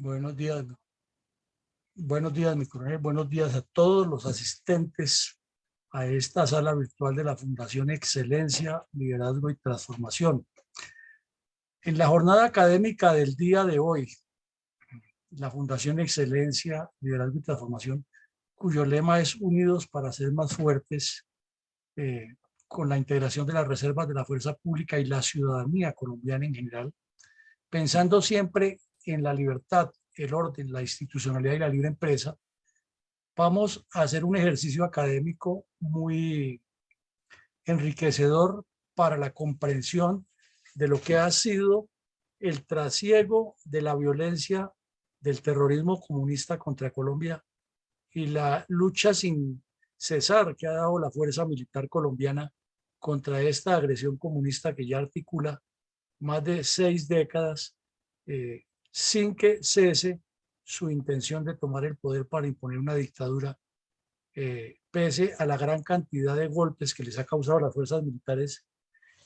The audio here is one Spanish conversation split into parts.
Buenos días, mi coronel. Buenos días a todos los asistentes a esta sala virtual de la Fundación Excelencia, Liderazgo y Transformación. En la jornada académica del día de hoy, la Fundación Excelencia, Liderazgo y Transformación, cuyo lema es Unidos para ser más fuertes, con la integración de las reservas de la fuerza pública y la ciudadanía colombiana en general, pensando siempre en la libertad, el orden, la institucionalidad y la libre empresa. Vamos a hacer un ejercicio académico muy enriquecedor para la comprensión de lo que ha sido el trasiego de la violencia del terrorismo comunista contra Colombia y la lucha sin cesar que ha dado la fuerza militar colombiana contra esta agresión comunista que ya articula más de 6 décadas, sin que cese su intención de tomar el poder para imponer una dictadura, pese a la gran cantidad de golpes que les ha causado a las fuerzas militares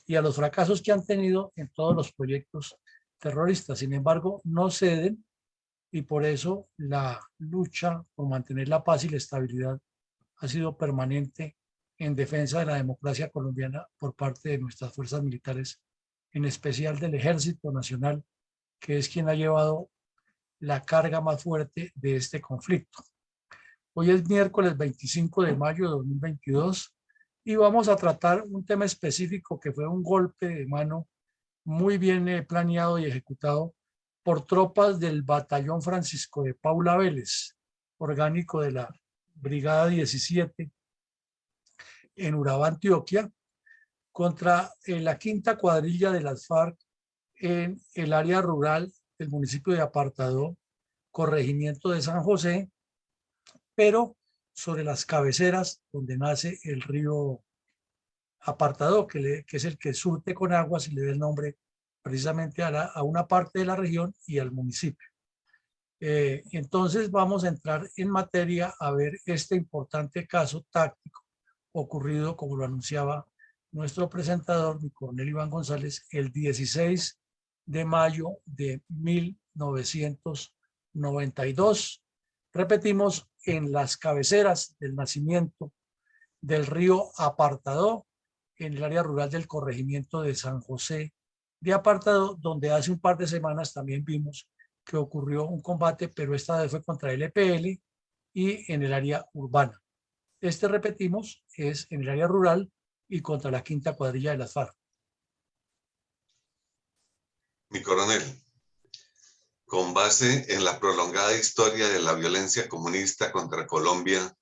y a los fracasos que han tenido en todos los proyectos terroristas. Sin embargo, no ceden y por eso la lucha por mantener la paz y la estabilidad ha sido permanente en defensa de la democracia colombiana por parte de nuestras fuerzas militares, en especial del Ejército Nacional, que es quien ha llevado la carga más fuerte de este conflicto. Hoy es miércoles 25 de mayo de 2022 y vamos a tratar un tema específico que fue un golpe de mano muy bien planeado y ejecutado por tropas del Batallón Francisco de Paula Vélez, orgánico de la Brigada 17 en Urabá, Antioquia, contra la quinta cuadrilla de las FARC en el área rural del municipio de Apartadó, corregimiento de San José, pero sobre las cabeceras donde nace el río Apartadó, que es el que surte con aguas y le da el nombre precisamente a una parte de la región y al municipio. Entonces vamos a entrar en materia a ver este importante caso táctico ocurrido, como lo anunciaba nuestro presentador, mi coronel Iván González, el 16 de mayo de 1992. Repetimos, en las cabeceras del nacimiento del río Apartadó, en el área rural del corregimiento de San José de Apartadó, donde hace un par de semanas también vimos que ocurrió un combate, pero esta vez fue contra el EPL y en el área urbana. Repetimos, es en el área rural y contra la quinta cuadrilla de las FARC. Mi coronel, con base en la prolongada historia de la violencia comunista contra Colombia,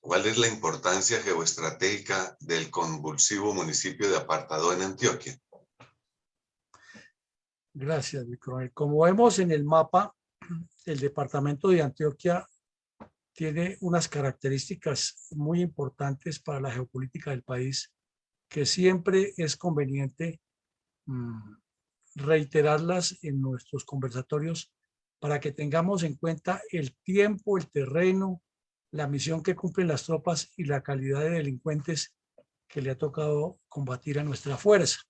¿cuál es la importancia geoestratégica del convulsivo municipio de Apartadó en Antioquia? Gracias, mi coronel. Como vemos en el mapa, el departamento de Antioquia tiene unas características muy importantes para la geopolítica del país, que siempre es conveniente reiterarlas en nuestros conversatorios para que tengamos en cuenta el tiempo, el terreno, la misión que cumplen las tropas y la calidad de delincuentes que le ha tocado combatir a nuestra fuerza.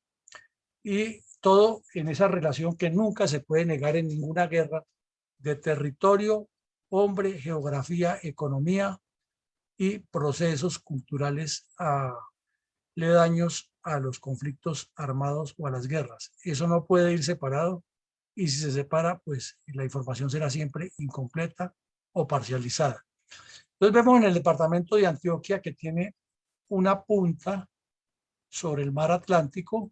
Y todo en esa relación que nunca se puede negar en ninguna guerra de territorio, hombre, geografía, economía y procesos culturales aledaños a los conflictos armados o a las guerras. Eso no puede ir separado y si se separa, pues la información será siempre incompleta o parcializada. Entonces vemos en el departamento de Antioquia que tiene una punta sobre el mar Atlántico,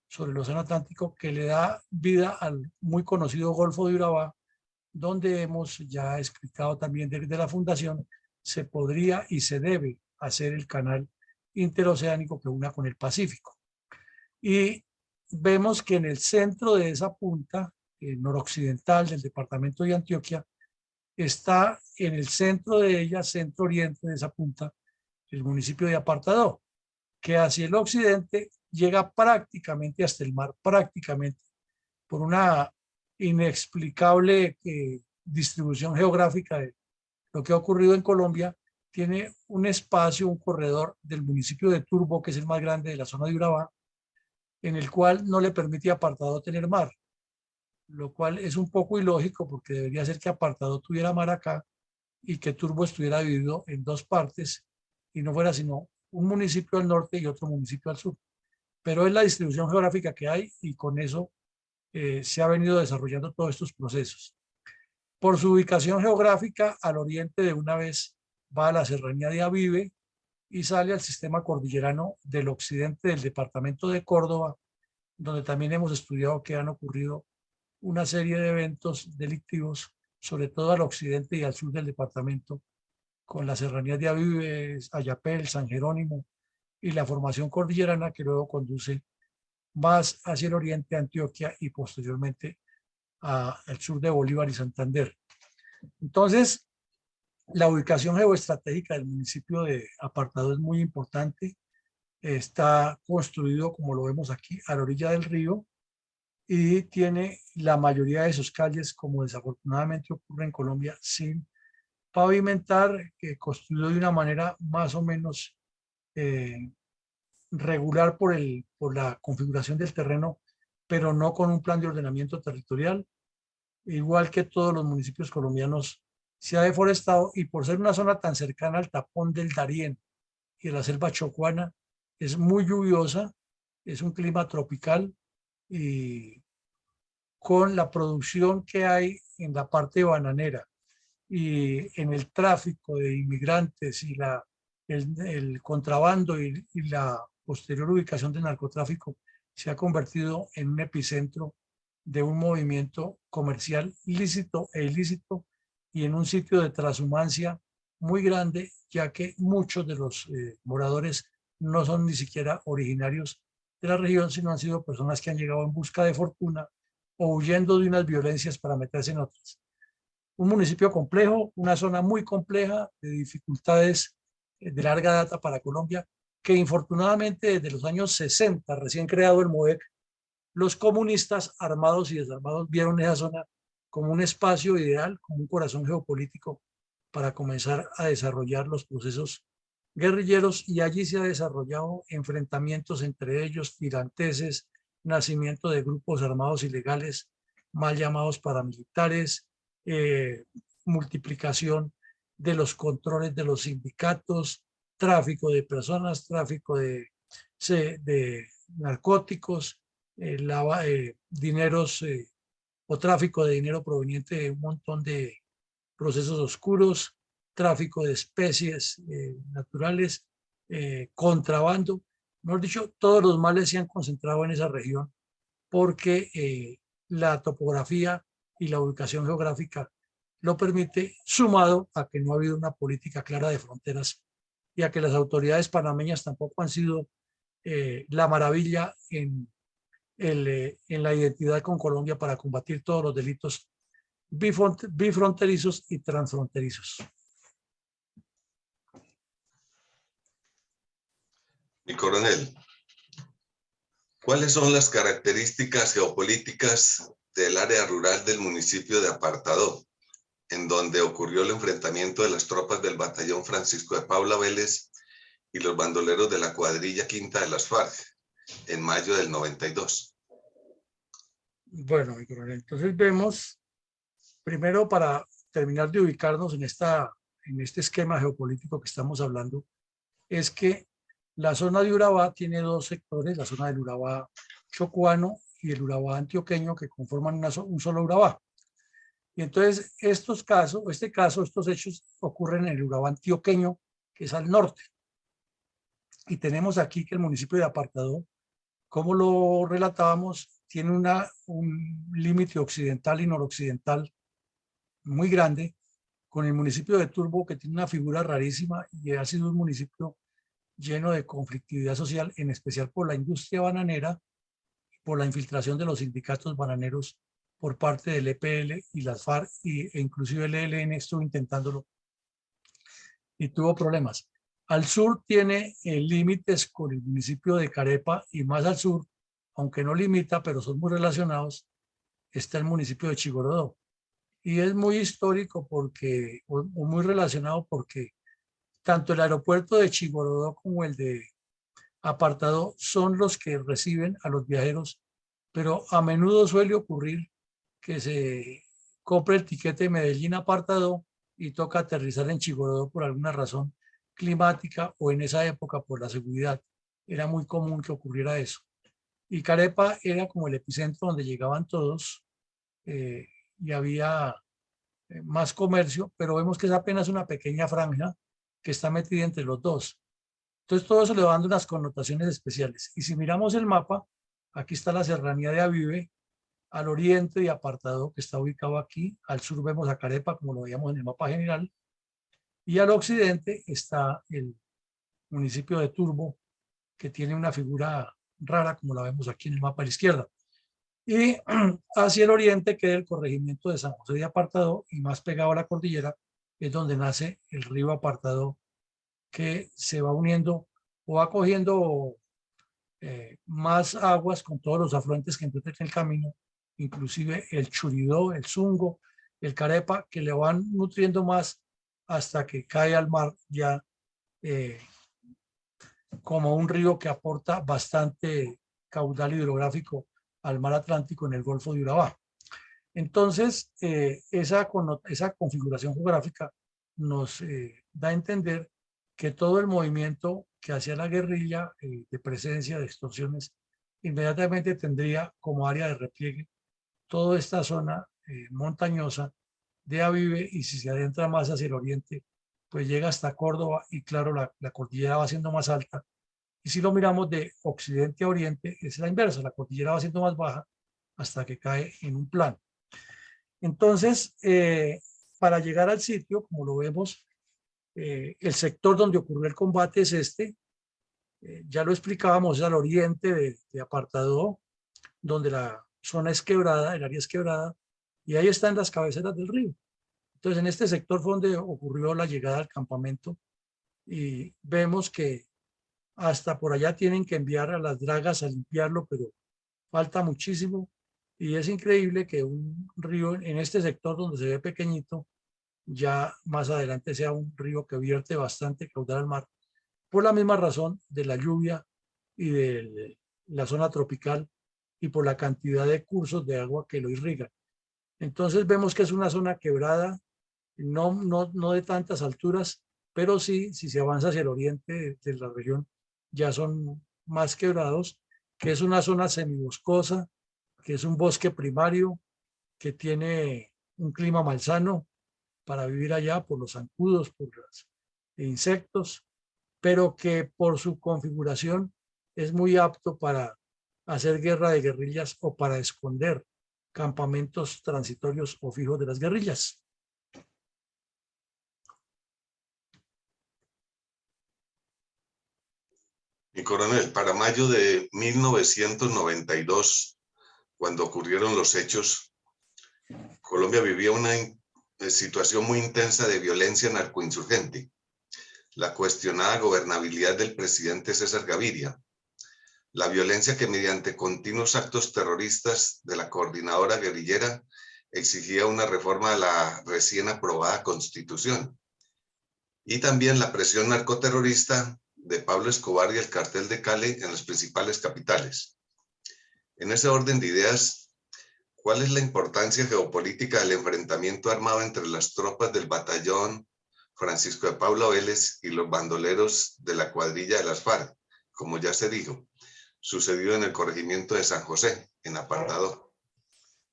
sobre el océano Atlántico, que le da vida al muy conocido Golfo de Urabá, donde hemos ya explicado también desde la fundación, se podría y se debe hacer el canal interoceánico que una con el Pacífico. Y vemos que en el centro de esa punta, noroccidental del departamento de Antioquia, está en el centro de ella, centro oriente de esa punta, el municipio de Apartadó, que hacia el occidente llega prácticamente hasta el mar, prácticamente, por una inexplicable distribución geográfica de lo que ha ocurrido en Colombia. Tiene un espacio, un corredor del municipio de Turbo, que es el más grande de la zona de Urabá, en el cual no le permite a Apartadó tener mar. lo cual es un poco ilógico porque debería ser que Apartado tuviera mar acá y que Turbo estuviera dividido en dos partes y no fuera sino un municipio al norte y otro municipio al sur. Pero es la distribución geográfica que hay y con eso se ha venido desarrollando todos estos procesos. Por su ubicación geográfica, al oriente de una vez va a la serranía de Avive y sale al sistema cordillerano del occidente del departamento de Córdoba, donde también hemos estudiado que han ocurrido una serie de eventos delictivos, sobre todo al occidente y al sur del departamento, con las serranías de Avive, Ayapel, San Jerónimo y la formación cordillerana que luego conduce más hacia el oriente, Antioquia y posteriormente al sur de Bolívar y Santander. Entonces, la ubicación geoestratégica del municipio de Apartado es muy importante. Está construido, como lo vemos aquí, a la orilla del río y tiene la mayoría de sus calles, como desafortunadamente ocurre en Colombia, sin pavimentar, construido de una manera más o menos regular por la configuración del terreno, pero no con un plan de ordenamiento territorial. Igual que todos los municipios colombianos, se ha deforestado y por ser una zona tan cercana al tapón del Darién y de la selva chocuana, es muy lluviosa, es un clima tropical y con la producción que hay en la parte bananera y en el tráfico de inmigrantes y el contrabando y la posterior ubicación del narcotráfico, se ha convertido en un epicentro de un movimiento comercial lícito e ilícito y en un sitio de transhumancia muy grande, ya que muchos de los moradores no son ni siquiera originarios de la región, sino han sido personas que han llegado en busca de fortuna o huyendo de unas violencias para meterse en otras. Un municipio complejo, una zona muy compleja, de dificultades de larga data para Colombia, que infortunadamente desde los años 60, recién creado el MOEC, los comunistas armados y desarmados vieron esa zona como un espacio ideal, como un corazón geopolítico para comenzar a desarrollar los procesos guerrilleros, y allí se ha desarrollado enfrentamientos entre ellos, tiranteses, nacimiento de grupos armados ilegales, mal llamados paramilitares, multiplicación de los controles de los sindicatos, tráfico de personas, tráfico de narcóticos, dineros o tráfico de dinero proveniente de un montón de procesos oscuros, tráfico de especies naturales, contrabando. Mejor dicho, todos los males se han concentrado en esa región porque la topografía y la ubicación geográfica lo permite, sumado a que no ha habido una política clara de fronteras y a que las autoridades panameñas tampoco han sido la maravilla en la identidad con Colombia para combatir todos los delitos bifronterizos y transfronterizos. Mi coronel, ¿cuáles son las características geopolíticas del área rural del municipio de Apartado, en donde ocurrió el enfrentamiento de las tropas del batallón Francisco de Paula Vélez y los bandoleros de la cuadrilla quinta de las FARC en mayo del 92? Bueno, mi coronel, entonces vemos, primero para terminar de ubicarnos en este esquema geopolítico que estamos hablando, es que la zona de Urabá tiene dos sectores, la zona del Urabá chocuano y el Urabá antioqueño, que conforman un solo Urabá. Y entonces estos hechos ocurren en el Urabá antioqueño, que es al norte. Y tenemos aquí que el municipio de Apartado, como lo relatábamos, tiene un límite occidental y noroccidental muy grande, con el municipio de Turbo, que tiene una figura rarísima y ha sido un municipio lleno de conflictividad social, en especial por la industria bananera, por la infiltración de los sindicatos bananeros por parte del EPL y las FARC, e inclusive el ELN estuvo intentándolo y tuvo problemas. Al sur tiene límites con el municipio de Carepa, y más al sur, aunque no limita, pero son muy relacionados, está el municipio de Chigorodó. Y es muy histórico porque, o muy relacionado porque tanto el aeropuerto de Chigorodó como el de Apartado son los que reciben a los viajeros, pero a menudo suele ocurrir que se compre el tiquete de Medellín apartado y toca aterrizar en Chigorodó por alguna razón climática o en esa época por la seguridad. Era muy común que ocurriera eso. Y Carepa era como el epicentro donde llegaban todos y había más comercio, pero vemos que es apenas una pequeña franja que está metida entre los dos. Entonces todo eso le va dando unas connotaciones especiales. Y si miramos el mapa, aquí está la serranía de Avive, al oriente de Apartado, que está ubicado aquí, al sur vemos a Carepa, como lo veíamos en el mapa general, y al occidente está el municipio de Turbo, que tiene una figura rara, como la vemos aquí en el mapa a la izquierda. Y hacia el oriente queda el corregimiento de San José de Apartado, y más pegado a la cordillera es donde nace el río Apartado, que se va uniendo o va cogiendo más aguas con todos los afluentes que encuentra en el camino, inclusive el Churidó, el Zungo, el Carepa, que le van nutriendo más hasta que cae al mar ya como un río que aporta bastante caudal hidrográfico al mar Atlántico en el Golfo de Urabá. Entonces, esa configuración geográfica nos da a entender que todo el movimiento que hacía la guerrilla de presencia, de extorsiones, inmediatamente tendría como área de repliegue toda esta zona montañosa de Avive, y si se adentra más hacia el oriente, pues llega hasta Córdoba y claro, la cordillera va siendo más alta. Y si lo miramos de occidente a oriente, es la inversa, la cordillera va siendo más baja hasta que cae en un plano. Entonces, para llegar al sitio, como lo vemos, el sector donde ocurrió el combate es este, ya lo explicábamos, es al oriente de Apartado, donde la zona es quebrada, el área es quebrada, y ahí están las cabeceras del río. Entonces, en este sector fue donde ocurrió la llegada al campamento, y vemos que hasta por allá tienen que enviar a las dragas a limpiarlo, pero falta muchísimo, y es increíble que un río en este sector donde se ve pequeñito, ya más adelante sea un río que vierte bastante caudal al mar, por la misma razón de la lluvia y de la zona tropical y por la cantidad de cursos de agua que lo irrigan. Entonces vemos que es una zona quebrada, no de tantas alturas, pero sí, si se avanza hacia el oriente de la región, ya son más quebrados, que es una zona semiboscosa, que es un bosque primario, que tiene un clima malsano para vivir allá por los zancudos, por los insectos, pero que por su configuración es muy apto para hacer guerra de guerrillas o para esconder campamentos transitorios o fijos de las guerrillas. Mi coronel, para mayo de 1992, cuando ocurrieron los hechos, Colombia vivía una situación muy intensa de violencia narcoinsurgente, la cuestionada gobernabilidad del presidente César Gaviria, la violencia que mediante continuos actos terroristas de la coordinadora guerrillera exigía una reforma de la recién aprobada Constitución, y también la presión narcoterrorista de Pablo Escobar y el cartel de Cali en las principales capitales. En ese orden de ideas, ¿cuál es la importancia geopolítica del enfrentamiento armado entre las tropas del batallón Francisco de Paula Vélez y los bandoleros de la cuadrilla de las FARC, como ya se dijo, sucedido en el corregimiento de San José, en Apartado?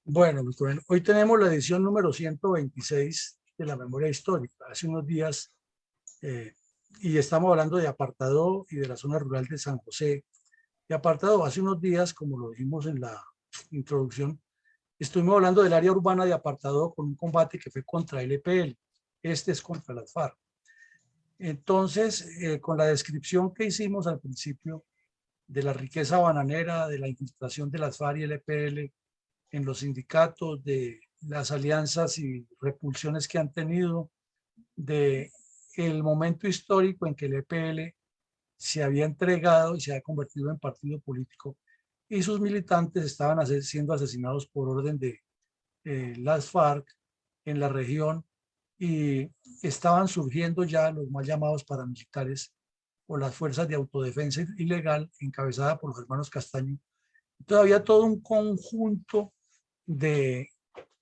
Bueno, hoy tenemos la edición número 126 de la memoria histórica. Hace unos días, y estamos hablando de Apartado y de la zona rural de San José. De Apartado, hace unos días, como lo dijimos en la introducción, estuvimos hablando del área urbana de Apartado con un combate que fue contra el EPL. Este es contra las FARC. Entonces, con la descripción que hicimos al principio de la riqueza bananera, de la infiltración de las FARC y el EPL en los sindicatos, de las alianzas y repulsiones que han tenido, de el momento histórico en que el EPL se había entregado y se había convertido en partido político, y sus militantes estaban siendo asesinados por orden de las FARC en la región, y estaban surgiendo ya los mal llamados paramilitares o las fuerzas de autodefensa ilegal encabezada por los hermanos Castaño. Entonces había todo un conjunto de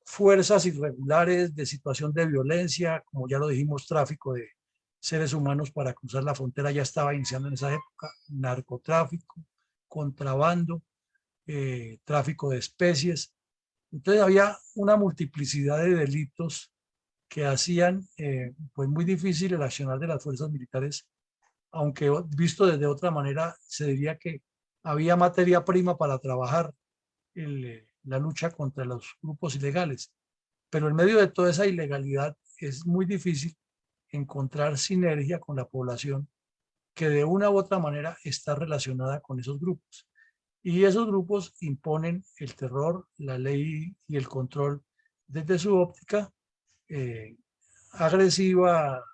fuerzas irregulares de situación de violencia, como ya lo dijimos, tráfico de seres humanos para cruzar la frontera ya estaba iniciando en esa época, narcotráfico, contrabando, tráfico de especies. Entonces había una multiplicidad de delitos que hacían pues muy difícil el accionar de las fuerzas militares, aunque visto desde otra manera se diría que había materia prima para trabajar la lucha contra los grupos ilegales. Pero en medio de toda esa ilegalidad es muy difícil encontrar sinergia con la población que de una u otra manera está relacionada con esos grupos. Y esos grupos imponen el terror, la ley y el control desde su óptica eh, agresiva,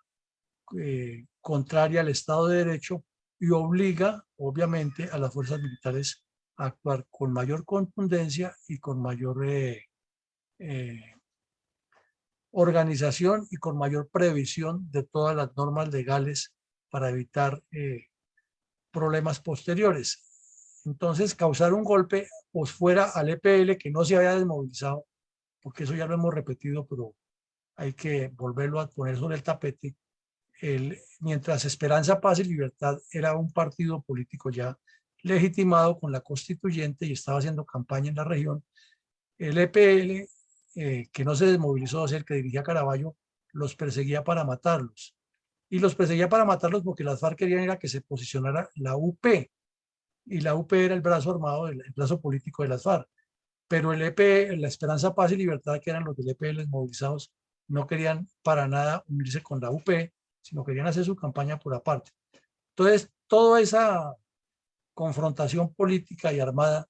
contraria al Estado de Derecho y obliga, obviamente, a las fuerzas militares a actuar con mayor contundencia y con mayor eh, organización y con mayor previsión de todas las normas legales para evitar problemas posteriores. Entonces, causar un golpe pues fuera al EPL que no se había desmovilizado, porque eso ya lo hemos repetido, pero hay que volverlo a poner sobre el tapete. Mientras Esperanza, Paz y Libertad era un partido político ya legitimado con la constituyente y estaba haciendo campaña en la región, el EPL, que no se desmovilizó, es el que dirigía Caraballo, los perseguía para matarlos. Y los perseguía para matarlos porque las FARC querían era que se posicionara la UP, y la UP era el brazo armado, el brazo político de las FARC. Pero el EP, la Esperanza, Paz y Libertad, que eran los del EPL movilizados, no querían para nada unirse con la UP, sino querían hacer su campaña por aparte. Entonces, toda esa confrontación política y armada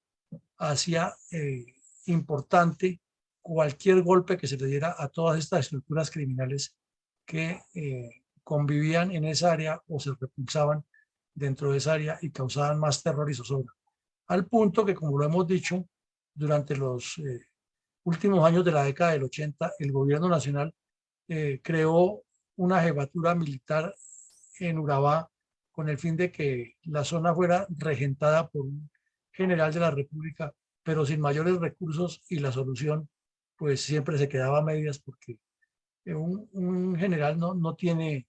hacía importante cualquier golpe que se le diera a todas estas estructuras criminales que convivían en esa área o se repulsaban dentro de esa área y causaban más terror y zozobra. Al punto que, como lo hemos dicho, durante los últimos años de la década del 80, el gobierno nacional creó una jefatura militar en Urabá con el fin de que la zona fuera regentada por un general de la República, pero sin mayores recursos, y la solución pues siempre se quedaba a medias porque un general no tiene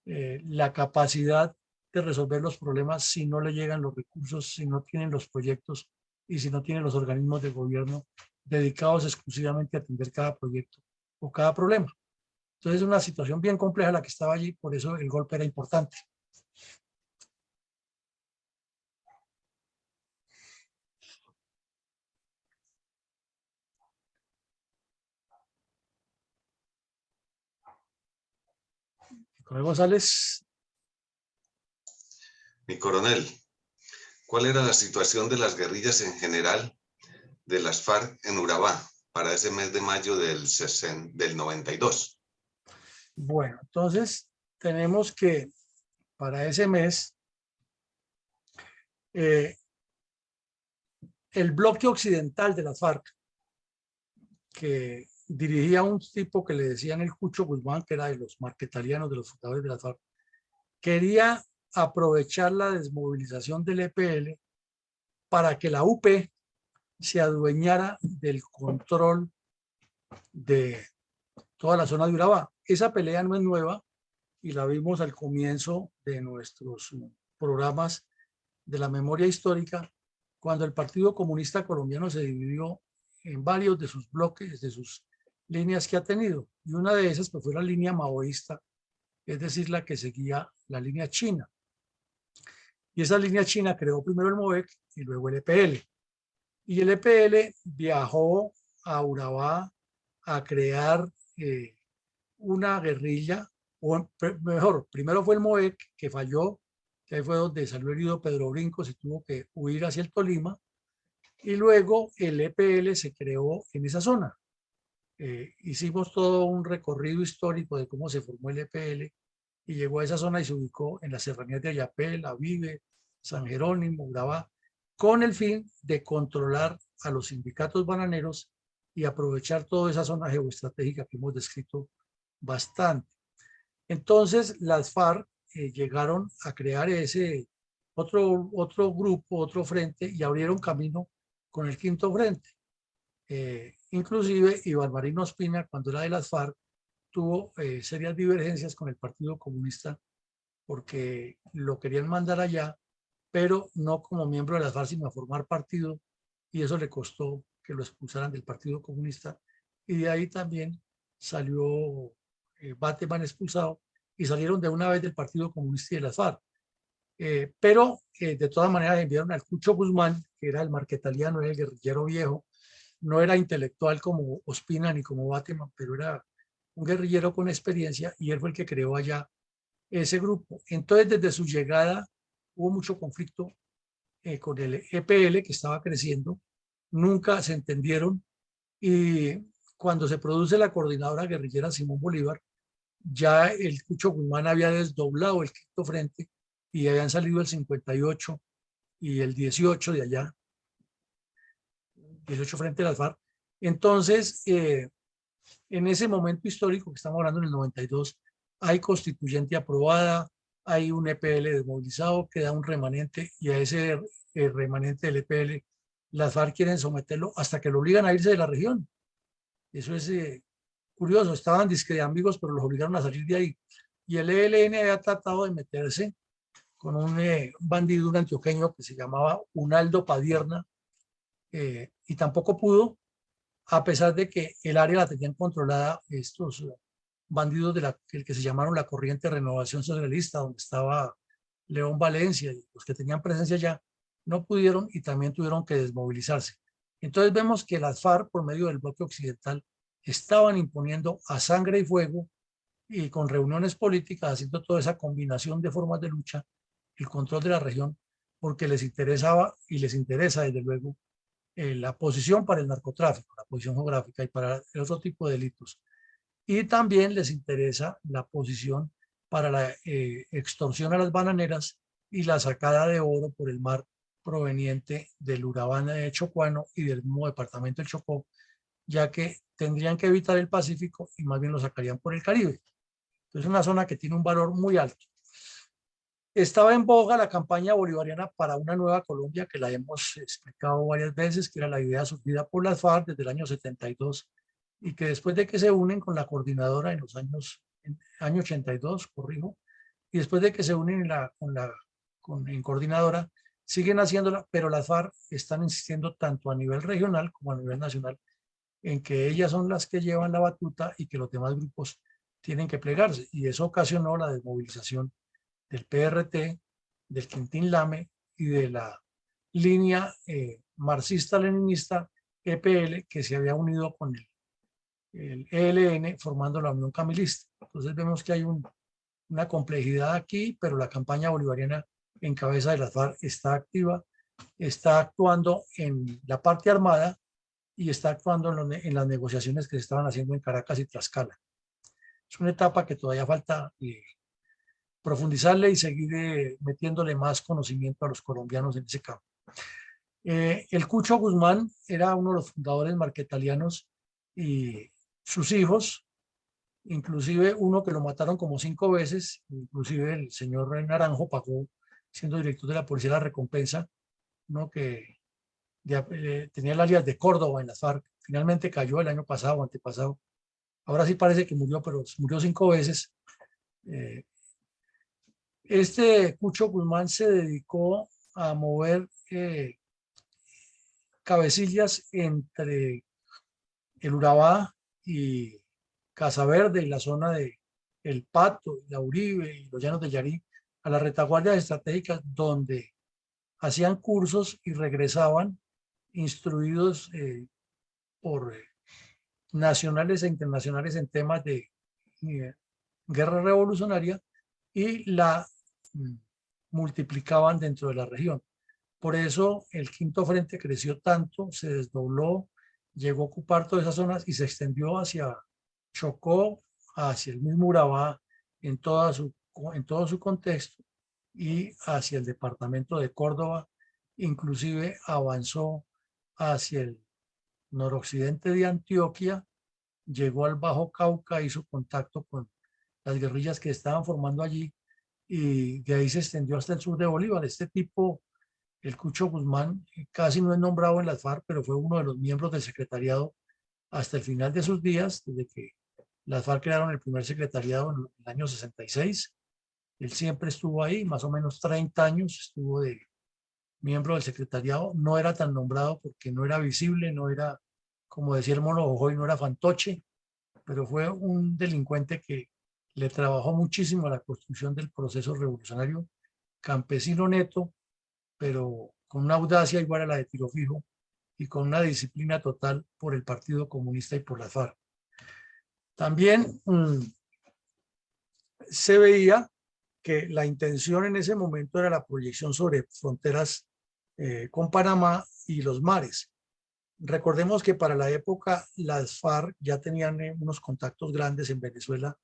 la capacidad de resolver los problemas si no le llegan los recursos, si no tienen los proyectos y si no tienen los organismos de gobierno dedicados exclusivamente a atender cada proyecto o cada problema. Entonces es una situación bien compleja la que estaba allí, por eso el golpe era importante. Coronel González. Mi coronel, ¿cuál era la situación de las guerrillas en general de las FARC en Urabá para ese mes de mayo del 92? Bueno, entonces tenemos que para ese mes el bloque occidental de las FARC, que dirigía un tipo que le decían el Cucho Guzmán, que era de los marquetarianos, de los fundadores de las FARC, quería aprovechar la desmovilización del EPL para que la UP se adueñara del control de toda la zona de Urabá. Esa pelea no es nueva y la vimos al comienzo de nuestros programas de la memoria histórica, cuando el Partido Comunista Colombiano se dividió en varios de sus bloques, de sus líneas que ha tenido. Y una de esas pues, fue la línea maoísta, es decir, la que seguía la línea china. Y esa línea china creó primero el MOVEC y luego el EPL. Y el EPL viajó a Urabá a crear una guerrilla, o mejor, primero fue el MOVEC que falló, que ahí fue donde salió herido Pedro Brincos y tuvo que huir hacia el Tolima, y luego el EPL se creó en esa zona. Hicimos todo un recorrido histórico de cómo se formó el EPL y llegó a esa zona y se ubicó en las serranías de Ayapel, Avive, San Jerónimo, Urabá, con el fin de controlar a los sindicatos bananeros y aprovechar toda esa zona geoestratégica que hemos descrito bastante. Entonces las FARC llegaron a crear ese otro grupo, otro frente, y abrieron camino con el quinto frente. Inclusive Iván Marino Ospina, cuando era de las FARC, tuvo serias divergencias con el Partido Comunista porque lo querían mandar allá, pero no como miembro de las FARC, sino a formar partido, y eso le costó que lo expulsaran del Partido Comunista, y de ahí también salió Bateman expulsado, y salieron de una vez del Partido Comunista y de las FARC. Pero de todas maneras enviaron al Cucho Guzmán, que era el marquetaliano, era el guerrillero viejo, no era intelectual como Ospina ni como Bateman, pero era un guerrillero con experiencia, y él fue el que creó allá ese grupo. Entonces, desde su llegada hubo mucho conflicto con el EPL, que estaba creciendo, nunca se entendieron, y cuando se produce la coordinadora guerrillera Simón Bolívar, ya el Cucho Guzmán había desdoblado el quinto frente y habían salido el 58 y el 18 de allá, 18 frente a las FARC. Entonces, en ese momento histórico que estamos hablando en el 92, hay constituyente aprobada, hay un EPL desmovilizado, queda un remanente, y a ese remanente del EPL las FARC quieren someterlo hasta que lo obligan a irse de la región. Eso es curioso, estaban disque de amigos, pero los obligaron a salir de ahí. Y el ELN había tratado de meterse con un bandido, un antioqueño que se llamaba Unaldo Padierna, y tampoco pudo, a pesar de que el área la tenían controlada estos bandidos de el que se llamaron la Corriente de Renovación Socialista, donde estaba León Valencia, y los que tenían presencia allá no pudieron y también tuvieron que desmovilizarse. Entonces vemos que las FARC, por medio del bloque occidental, estaban imponiendo a sangre y fuego, y con reuniones políticas, haciendo toda esa combinación de formas de lucha, el control de la región, porque les interesaba y les interesa desde luego la posición para el narcotráfico, la posición geográfica y para el otro tipo de delitos. Y también les interesa la posición para la extorsión a las bananeras y la sacada de oro por el mar proveniente del Urabá chocuano y del mismo departamento del Chocó, ya que tendrían que evitar el Pacífico y más bien lo sacarían por el Caribe. Entonces es una zona que tiene un valor muy alto. Estaba en boga la campaña bolivariana para una nueva Colombia, que la hemos explicado varias veces, que era la idea surgida por las FARC desde el año 72, y que después de que se unen con la coordinadora en los año 82, corrijo, y después de que se unen en coordinadora, siguen haciéndola, pero las FARC están insistiendo tanto a nivel regional como a nivel nacional en que ellas son las que llevan la batuta y que los demás grupos tienen que plegarse, y eso ocasionó la desmovilización del PRT, del Quintín Lame y de la línea marxista-leninista EPL, que se había unido con el ELN formando la Unión Camilista. Entonces vemos que hay una complejidad aquí, pero la campaña bolivariana en cabeza de las FARC está activa, está actuando en la parte armada y está actuando en las negociaciones que se estaban haciendo en Caracas y Tlaxcala. Es una etapa que todavía falta profundizarle y seguir metiéndole más conocimiento a los colombianos en ese campo. El Cucho Guzmán era uno de los fundadores marquetalianos, y sus hijos, inclusive uno que lo mataron como 5 veces, inclusive el señor Naranjo pagó, siendo director de la Policía de la Recompensa, ¿no? Que tenía el alias de Córdoba en las FARC, finalmente cayó el año pasado o antepasado. Ahora sí parece que murió, pero murió 5 veces. Este Cucho Guzmán se dedicó a mover cabecillas entre el Urabá y Casa Verde y la zona de El Pato, la Uribe y los Llanos de Yarí, a las retaguardias estratégicas, donde hacían cursos y regresaban instruidos por nacionales e internacionales en temas de guerra revolucionaria, y la multiplicaban dentro de la región. Por eso el quinto frente creció tanto, se desdobló, llegó a ocupar todas esas zonas y se extendió hacia Chocó, hacia el mismo Urabá en todo su contexto, y hacia el departamento de Córdoba, inclusive avanzó hacia el noroccidente de Antioquia, llegó al Bajo Cauca, hizo contacto con las guerrillas que estaban formando allí, y de ahí se extendió hasta el sur de Bolívar. Este tipo, el Cucho Guzmán, casi no es nombrado en las FARC, pero fue uno de los miembros del secretariado hasta el final de sus días, desde que las FARC crearon el primer secretariado en el año 66. Él siempre estuvo ahí, más o menos 30 años estuvo de miembro del secretariado. No era tan nombrado porque no era visible, no era, como decía el Mono Jojoy, no era fantoche, pero fue un delincuente que le trabajó muchísimo a la construcción del proceso revolucionario, campesino neto, pero con una audacia igual a la de Tiro Fijo y con una disciplina total por el Partido Comunista y por las FARC. También se veía que la intención en ese momento era la proyección sobre fronteras con Panamá y los mares. Recordemos que para la época las FARC ya tenían unos contactos grandes en Venezuela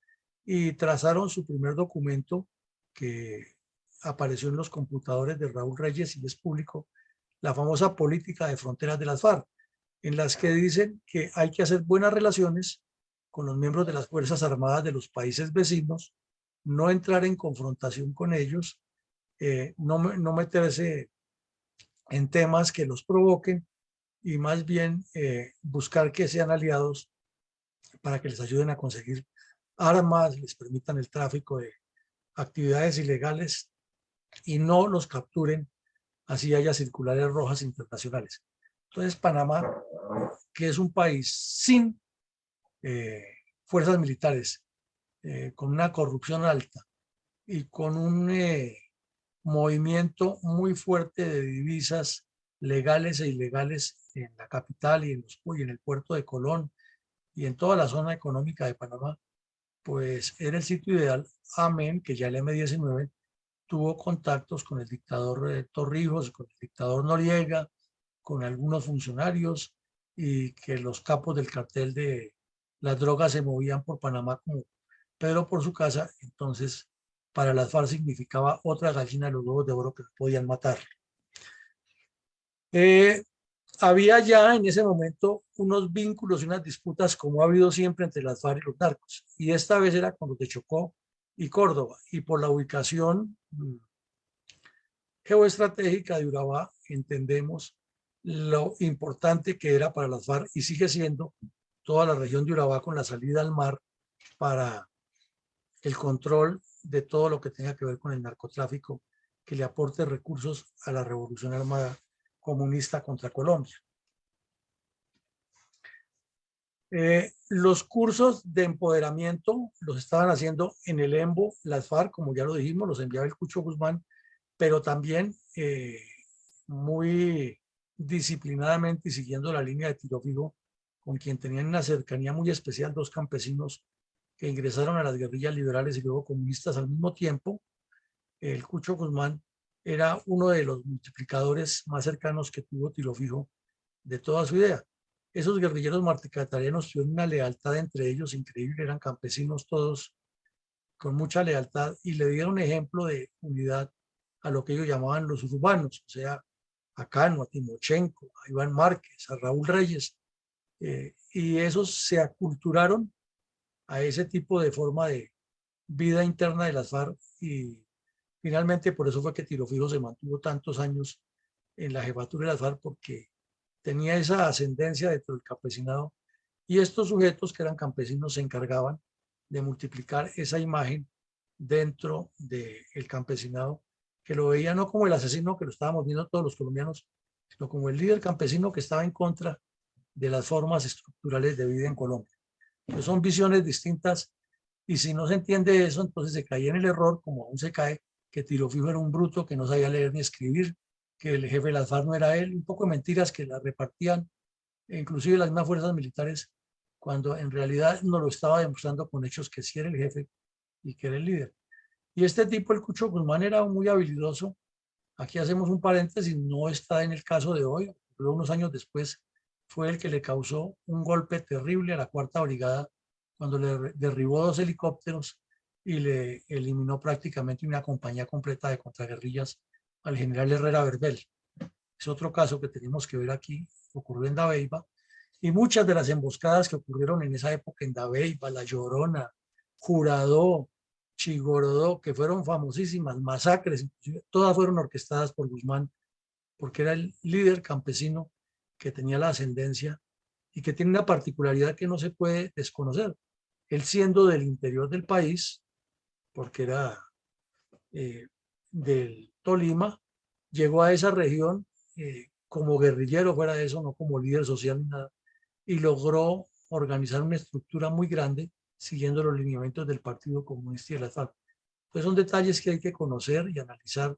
y trazaron su primer documento que apareció en los computadores de Raúl Reyes y es público, la famosa política de fronteras de las FARC, en las que dicen que hay que hacer buenas relaciones con los miembros de las Fuerzas Armadas de los países vecinos, no entrar en confrontación con ellos, no meterse en temas que los provoquen y más bien buscar que sean aliados para que les ayuden a conseguir armas, les permitan el tráfico de actividades ilegales y no los capturen, así haya circulares rojas internacionales. Entonces Panamá, que es un país sin fuerzas militares, con una corrupción alta y con un movimiento muy fuerte de divisas legales e ilegales en la capital y en el puerto de Colón y en toda la zona económica de Panamá, pues era el sitio ideal. Amén, que ya el M-19 tuvo contactos con el dictador Torrijos, con el dictador Noriega, con algunos funcionarios y que los capos del cartel de las drogas se movían por Panamá como Pedro por su casa. Entonces, para las FARC significaba otra gallina de los huevos de oro que podían matar. Había ya en ese momento unos vínculos y unas disputas como ha habido siempre entre las FARC y los narcos. Y esta vez era con los de Chocó y Córdoba. Y por la ubicación geoestratégica de Urabá, entendemos lo importante que era para las FARC y sigue siendo toda la región de Urabá con la salida al mar para el control de todo lo que tenga que ver con el narcotráfico que le aporte recursos a la revolución armada comunista contra Colombia. Los cursos de empoderamiento los estaban haciendo en el EMBO, las FARC, como ya lo dijimos, los enviaba el Cucho Guzmán, pero también muy disciplinadamente y siguiendo la línea de Tiro Fijo, con quien tenían una cercanía muy especial, dos campesinos que ingresaron a las guerrillas liberales y luego comunistas al mismo tiempo. El Cucho Guzmán era uno de los multiplicadores más cercanos que tuvo Tiro Fijo de toda su idea. Esos guerrilleros marticatarianos tuvieron una lealtad entre ellos increíble, eran campesinos todos con mucha lealtad y le dieron ejemplo de unidad a lo que ellos llamaban los urbanos, o sea, a Cano, a Timochenko, a Iván Márquez, a Raúl Reyes, y esos se aculturaron a ese tipo de forma de vida interna de las FARC y finalmente por eso fue que Tiro Fijo se mantuvo tantos años en la jefatura de las FARC, porque tenía esa ascendencia dentro del campesinado y estos sujetos que eran campesinos se encargaban de multiplicar esa imagen dentro del campesinado, que lo veía no como el asesino que lo estábamos viendo todos los colombianos, sino como el líder campesino que estaba en contra de las formas estructurales de vida en Colombia. Entonces son visiones distintas y si no se entiende eso, entonces se cae en el error, como aún se cae, que Tiro Fijo era un bruto que no sabía leer ni escribir, que el jefe de las FARC no era él, un poco de mentiras que las repartían, inclusive las mismas fuerzas militares, cuando en realidad nos lo estaba demostrando con hechos que sí era el jefe y que era el líder. Y este tipo, el Cucho Guzmán, era muy habilidoso. Aquí hacemos un paréntesis, no está en el caso de hoy, pero unos años después fue el que le causó un golpe terrible a la Cuarta Brigada cuando le derribó 2 helicópteros y le eliminó prácticamente una compañía completa de contraguerrillas al general Herrera Verbel. Es otro caso que tenemos que ver aquí, ocurrió en Dabeiba, y muchas de las emboscadas que ocurrieron en esa época en Dabeiba, La Llorona, Juradó, Chigorodó, que fueron famosísimas, masacres, inclusive, todas fueron orquestadas por Guzmán, porque era el líder campesino que tenía la ascendencia y que tiene una particularidad que no se puede desconocer. Él, siendo del interior del país, porque era del Tolima, llegó a esa región como guerrillero, fuera de eso, no como líder social ni nada, y logró organizar una estructura muy grande siguiendo los lineamientos del Partido Comunista y de la FARC. Pues son detalles que hay que conocer y analizar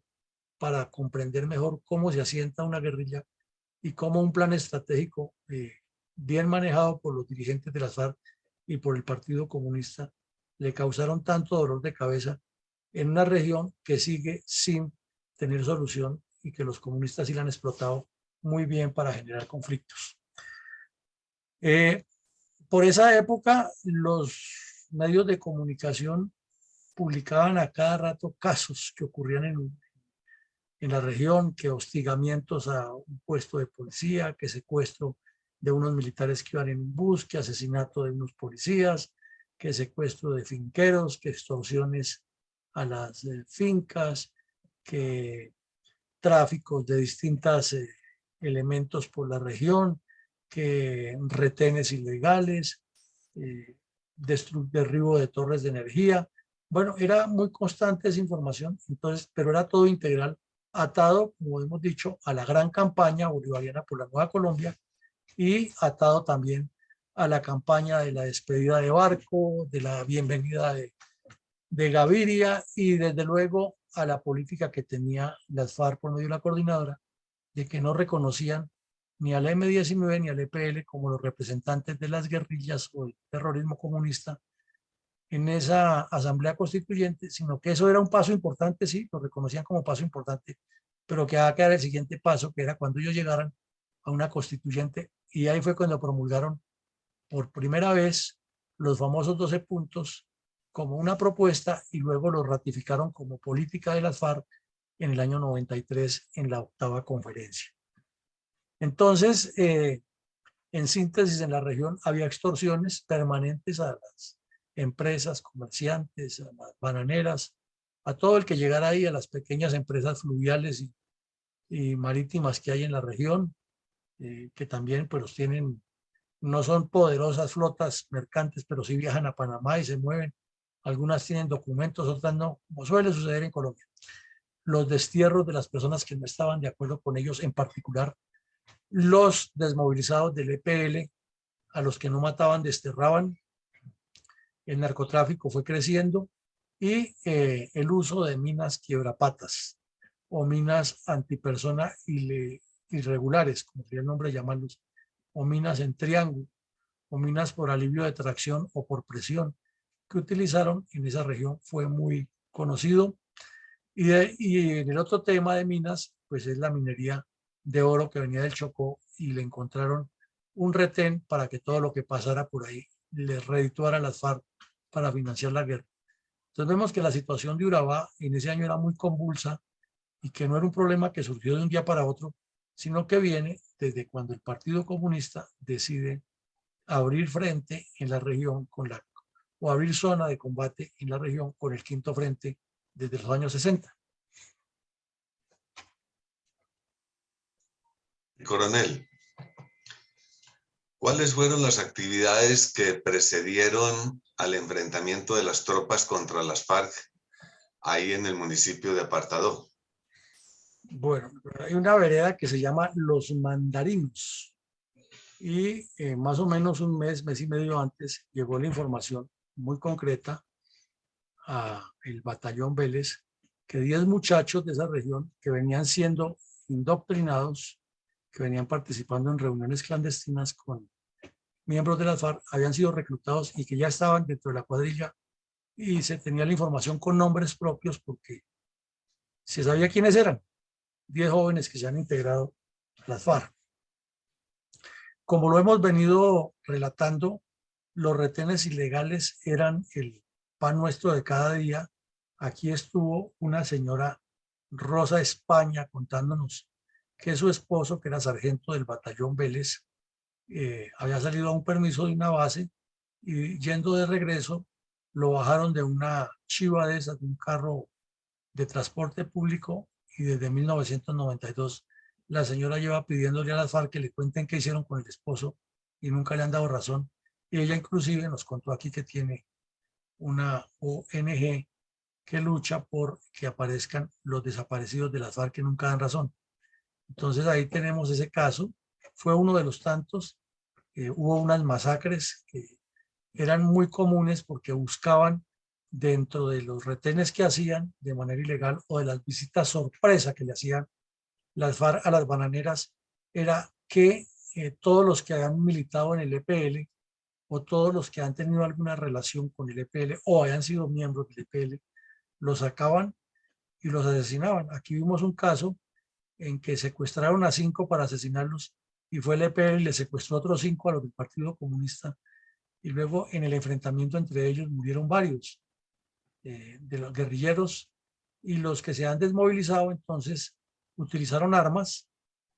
para comprender mejor cómo se asienta una guerrilla y cómo un plan estratégico bien manejado por los dirigentes de las FARC y por el Partido Comunista le causaron tanto dolor de cabeza en una región que sigue sin tener solución y que los comunistas sí la han explotado muy bien para generar conflictos. Por esa época, los medios de comunicación publicaban a cada rato casos que ocurrían en la región, que hostigamientos a un puesto de policía, que secuestro de unos militares que iban en un bus, que asesinato de unos policías, que secuestro de finqueros, que extorsiones a las fincas, que tráficos de distintos elementos por la región, que retenes ilegales, derribo de torres de energía. Bueno, era muy constante esa información, entonces, pero era todo integral, atado, como hemos dicho, a la gran campaña bolivariana por la Nueva Colombia y atado también a la campaña de la despedida de Barco, de la bienvenida de Gaviria y desde luego a la política que tenía las FARC por medio de la coordinadora, de que no reconocían ni al M-19 ni al EPL como los representantes de las guerrillas o el terrorismo comunista en esa asamblea constituyente, sino que eso era un paso importante, sí, lo reconocían como paso importante, pero que va a quedar el siguiente paso, que era cuando ellos llegaran a una constituyente, y ahí fue cuando promulgaron por primera vez los famosos 12 puntos como una propuesta y luego lo ratificaron como política de las FARC en el año 93 en la octava conferencia. Entonces, en síntesis, en la región había extorsiones permanentes a las empresas, comerciantes, a las bananeras, a todo el que llegara ahí, a las pequeñas empresas fluviales y marítimas que hay en la región, que también pues tienen, no son poderosas flotas mercantes, pero sí viajan a Panamá y se mueven. Algunas tienen documentos, otras no, como suele suceder en Colombia. Los destierros de las personas que no estaban de acuerdo con ellos, en particular los desmovilizados del EPL, a los que no mataban, desterraban. El narcotráfico fue creciendo y el uso de minas quiebrapatas o minas antipersona irregulares, como sería el nombre de llamarlos, o minas en triángulo, o minas por alivio de tracción o por presión, que utilizaron en esa región fue muy conocido. Y en el otro tema de minas, pues es la minería de oro que venía del Chocó y le encontraron un retén para que todo lo que pasara por ahí le redituara a las FARC para financiar la guerra. Entonces vemos que la situación de Urabá en ese año era muy convulsa y que no era un problema que surgió de un día para otro, sino que viene desde cuando el Partido Comunista decide abrir frente en la región o abrir zona de combate en la región con el Quinto Frente desde los años 60. Coronel, ¿cuáles fueron las actividades que precedieron al enfrentamiento de las tropas contra las FARC ahí en el municipio de Apartadó? Bueno, hay una vereda que se llama Los Mandarinos y más o menos un mes y medio antes llegó la información muy concreta a el batallón Vélez que 10 muchachos de esa región que venían siendo indoctrinados, que venían participando en reuniones clandestinas con miembros de las FARC, habían sido reclutados y que ya estaban dentro de la cuadrilla y se tenía la información con nombres propios porque se sabía quiénes eran, 10 jóvenes que se han integrado a las FARC. Como lo hemos venido relatando, los retenes ilegales eran el pan nuestro de cada día. Aquí estuvo una señora Rosa España contándonos que su esposo, que era sargento del batallón Vélez, había salido a un permiso de una base y yendo de regreso lo bajaron de una chiva de esas, de un carro de transporte público, y desde 1992 la señora lleva pidiéndole a las FARC que le cuenten qué hicieron con el esposo y nunca le han dado razón. Y ella inclusive nos contó aquí que tiene una ONG que lucha por que aparezcan los desaparecidos de las FARC que nunca dan razón. Entonces ahí tenemos ese caso. Fue uno de los tantos. Hubo unas masacres que eran muy comunes porque buscaban dentro de los retenes que hacían de manera ilegal o de las visitas sorpresa que le hacían las FARC a las bananeras, era que todos los que habían militado en el EPL o todos los que han tenido alguna relación con el EPL o hayan sido miembros del EPL, los sacaban y los asesinaban. Aquí vimos un caso en que secuestraron a 5 para asesinarlos y fue el EPL y le secuestró a otros 5 a los del Partido Comunista, y luego en el enfrentamiento entre ellos murieron varios de los guerrilleros, y los que se han desmovilizado entonces utilizaron armas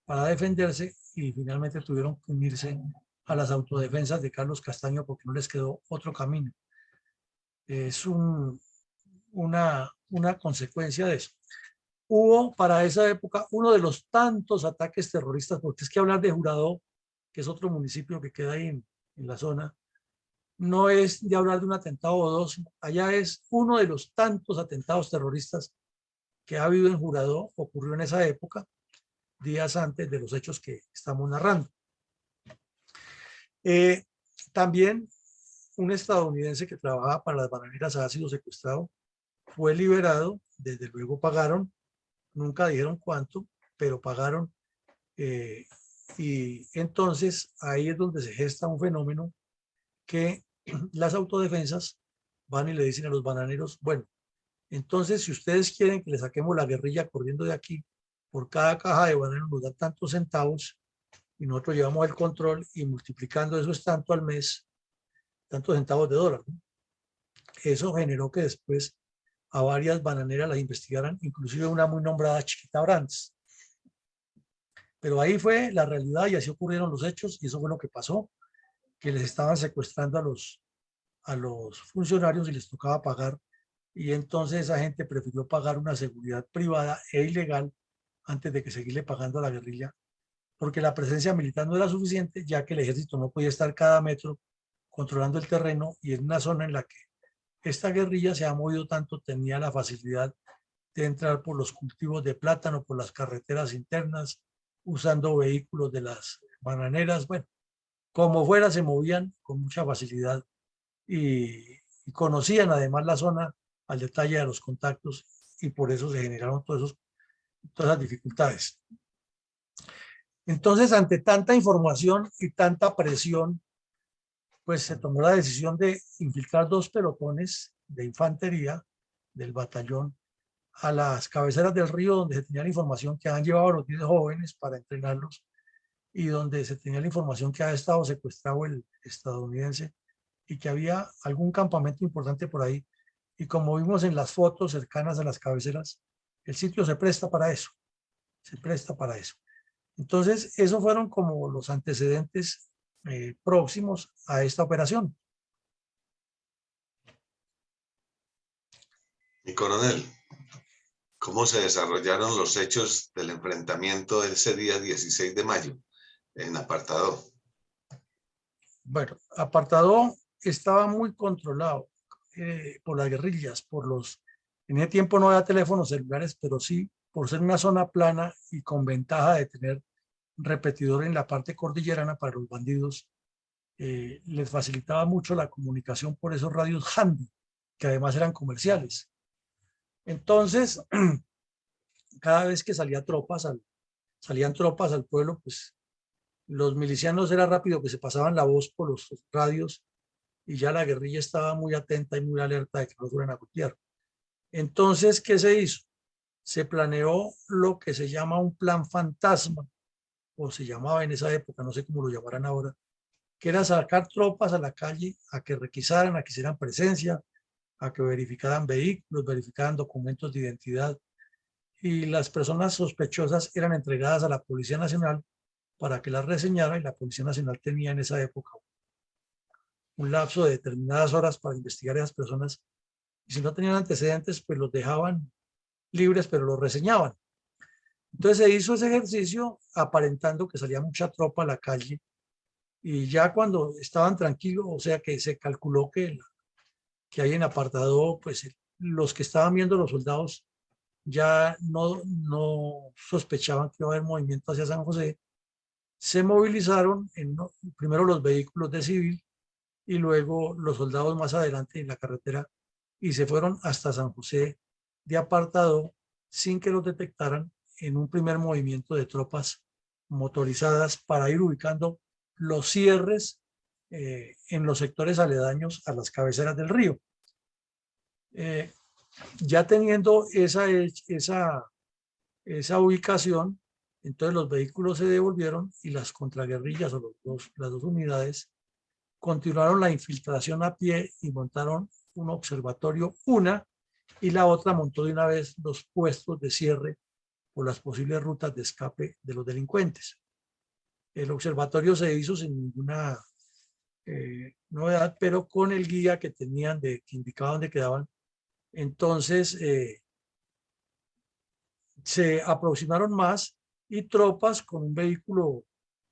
para defenderse y finalmente tuvieron que unirse a las autodefensas de Carlos Castaño porque no les quedó otro camino. Es una consecuencia de eso. Hubo para esa época uno de los tantos ataques terroristas, porque es que hablar de Jurado, que es otro municipio que queda ahí en la zona, no es de hablar de un atentado o dos, allá es uno de los tantos atentados terroristas que ha habido en Jurado, ocurrió en esa época, días antes de los hechos que estamos narrando. También un estadounidense que trabajaba para las bananeras ha sido secuestrado, fue liberado, desde luego pagaron, nunca dijeron cuánto, pero pagaron. Y entonces ahí es donde se gesta un fenómeno que las autodefensas van y le dicen a los bananeros, bueno, entonces si ustedes quieren que le saquemos la guerrilla corriendo de aquí, por cada caja de bananos nos dan tantos centavos y nosotros llevamos el control y multiplicando eso es tanto al mes, tantos centavos de dólar, ¿no? Eso generó que después a varias bananeras las investigaran, inclusive una muy nombrada Chiquita Brands. Pero ahí fue la realidad y así ocurrieron los hechos y eso fue lo que pasó, que les estaban secuestrando a los funcionarios y les tocaba pagar, y entonces esa gente prefirió pagar una seguridad privada e ilegal antes de que seguirle pagando a la guerrilla, porque la presencia militar no era suficiente, ya que el ejército no podía estar cada metro controlando el terreno, y en una zona en la que esta guerrilla se ha movido tanto, tenía la facilidad de entrar por los cultivos de plátano, por las carreteras internas, usando vehículos de las bananeras, bueno, como fuera se movían con mucha facilidad y conocían además la zona al detalle de los contactos, y por eso se generaron todas esas dificultades. Entonces, ante tanta información y tanta presión, pues se tomó la decisión de infiltrar 2 pelotones de infantería del batallón a las cabeceras del río, donde se tenía la información que han llevado a los 10 jóvenes para entrenarlos y donde se tenía la información que había estado secuestrado el estadounidense y que había algún campamento importante por ahí. Y como vimos en las fotos cercanas a las cabeceras, el sitio se presta para eso, se presta para eso. Entonces, esos fueron como los antecedentes próximos a esta operación. Mi coronel, ¿cómo se desarrollaron los hechos del enfrentamiento de ese día 16 de mayo en Apartadó? Bueno, Apartadó estaba muy controlado por las guerrillas, en ese tiempo no había teléfonos celulares, pero sí, por ser una zona plana y con ventaja de tener repetidor en la parte cordillerana para los bandidos, les facilitaba mucho la comunicación por esos radios handy, que además eran comerciales. Entonces, cada vez que salían tropas al pueblo, pues los milicianos era rápido que se pasaban la voz por los radios y ya la guerrilla estaba muy atenta y muy alerta de que no fueran a golpear. Entonces, ¿qué se hizo? Se planeó lo que se llama un plan fantasma, o se llamaba en esa época, no sé cómo lo llamarán ahora, que era sacar tropas a la calle a que requisaran, a que hicieran presencia, a que verificaran vehículos, verificaran documentos de identidad, y las personas sospechosas eran entregadas a la Policía Nacional para que las reseñara, y la Policía Nacional tenía en esa época un lapso de determinadas horas para investigar a esas personas, y si no tenían antecedentes, pues los dejaban libres, pero los reseñaban. Entonces se hizo ese ejercicio aparentando que salía mucha tropa a la calle Y ya cuando estaban tranquilos, o sea que se calculó que ahí en apartado, pues los que estaban viendo los soldados ya no sospechaban que iba a haber movimiento hacia San José, se movilizaron primero los vehículos de civil y luego los soldados más adelante en la carretera y se fueron hasta San José de apartado sin que los detectaran en un primer movimiento de tropas motorizadas para ir ubicando los cierres en los sectores aledaños a las cabeceras del río. Ya teniendo esa ubicación, entonces los vehículos se devolvieron y las contraguerrillas o las dos unidades continuaron la infiltración a pie y montaron un observatorio, una, y la otra montó de una vez los puestos de cierre por las posibles rutas de escape de los delincuentes. El observatorio se hizo sin ninguna novedad, pero con el guía que tenían que indicaba dónde quedaban. Entonces se aproximaron más y tropas con un vehículo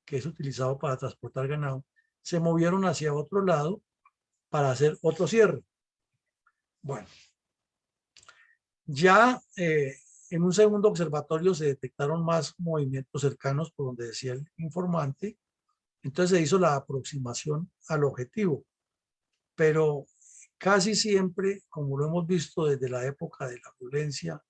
que es utilizado para transportar ganado se movieron hacia otro lado para hacer otro cierre. Bueno, ya en un segundo observatorio se detectaron más movimientos cercanos por donde decía el informante. Entonces se hizo la aproximación al objetivo, pero casi siempre, como lo hemos visto desde la época de la violencia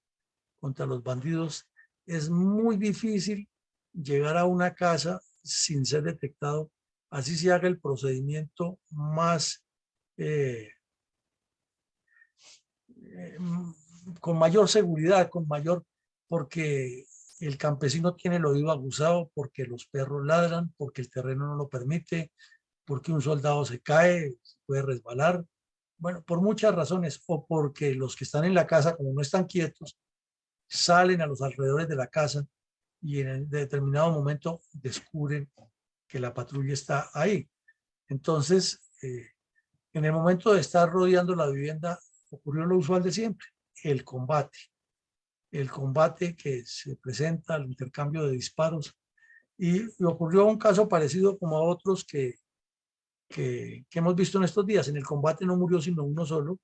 contra los bandidos, es muy difícil llegar a una casa sin ser detectado, así se haga el procedimiento más con mayor seguridad, porque el campesino tiene el oído aguzado, porque los perros ladran, porque el terreno no lo permite, porque un soldado se cae, se puede resbalar, bueno, por muchas razones, o porque los que están en la casa, como no están quietos, salen a los alrededores de la casa y en determinado momento descubren que la patrulla está ahí. Entonces, en el momento de estar rodeando la vivienda, ocurrió lo usual de siempre, el combate. El combate que se presenta, el intercambio de disparos. Y ocurrió un caso parecido como a otros que hemos visto en estos días. En el combate no murió sino uno solo.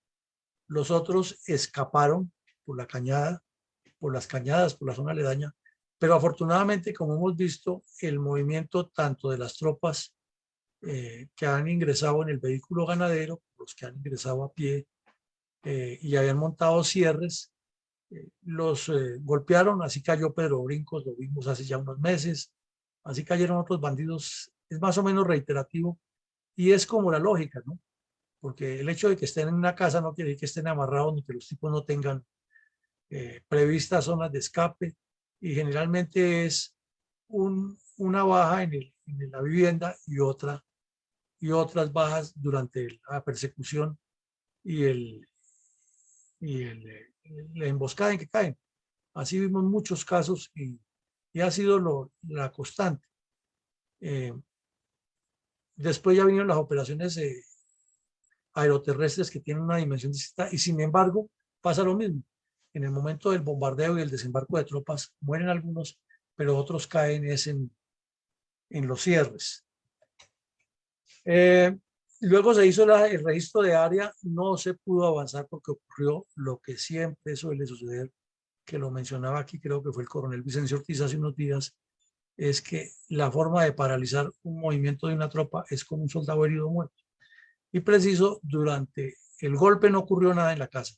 Los otros escaparon por la cañada, por las cañadas, por la zona aledaña. Pero afortunadamente, como hemos visto, el movimiento tanto de las tropas que han ingresado en el vehículo ganadero, los que han ingresado a pie y habían montado cierres, los golpearon, así cayó Pedro Brincos, lo vimos hace ya unos meses, así cayeron otros bandidos, es más o menos reiterativo y es como la lógica, ¿no? Porque el hecho de que estén en una casa no quiere decir que estén amarrados ni que los tipos no tengan previstas zonas de escape y generalmente es una baja en la vivienda y otras bajas durante la persecución y la emboscada en que caen. Así vimos muchos casos y ha sido la constante. Después ya vinieron las operaciones aeroterrestres que tienen una dimensión distinta y sin embargo pasa lo mismo. En el momento del bombardeo y el desembarco de tropas mueren algunos, pero otros caen en los cierres. Luego se hizo el registro de área, no se pudo avanzar porque ocurrió lo que siempre suele suceder, que lo mencionaba aquí, creo que fue el coronel Vicencio Ortiz hace unos días, es que la forma de paralizar un movimiento de una tropa es con un soldado herido muerto. Y preciso, durante el golpe no ocurrió nada en la casa,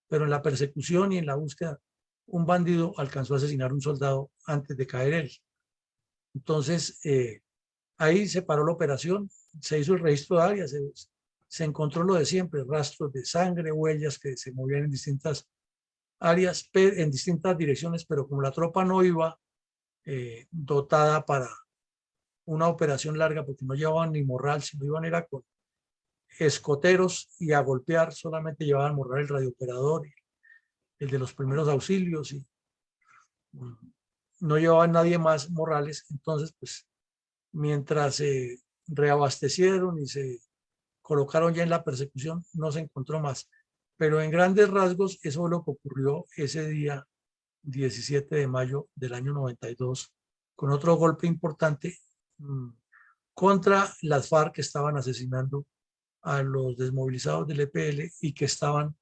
pero en la persecución y en la búsqueda, un bandido alcanzó a asesinar a un soldado antes de caer él. Entonces, ahí se paró la operación, se hizo el registro de áreas, se encontró lo de siempre, rastros de sangre, huellas que se movían en distintas áreas, en distintas direcciones, pero como la tropa no iba dotada para una operación larga, porque no llevaban ni morral, sino iban era con escoteros y a golpear, solamente llevaban morral el radiooperador, el de los primeros auxilios y no llevaban nadie más morrales. Entonces, pues, mientras se reabastecieron y se colocaron ya en la persecución, no se encontró más. Pero en grandes rasgos, eso es lo que ocurrió ese día 17 de mayo del año 92, con otro golpe importante contra las FARC que estaban asesinando a los desmovilizados del EPL y que estaban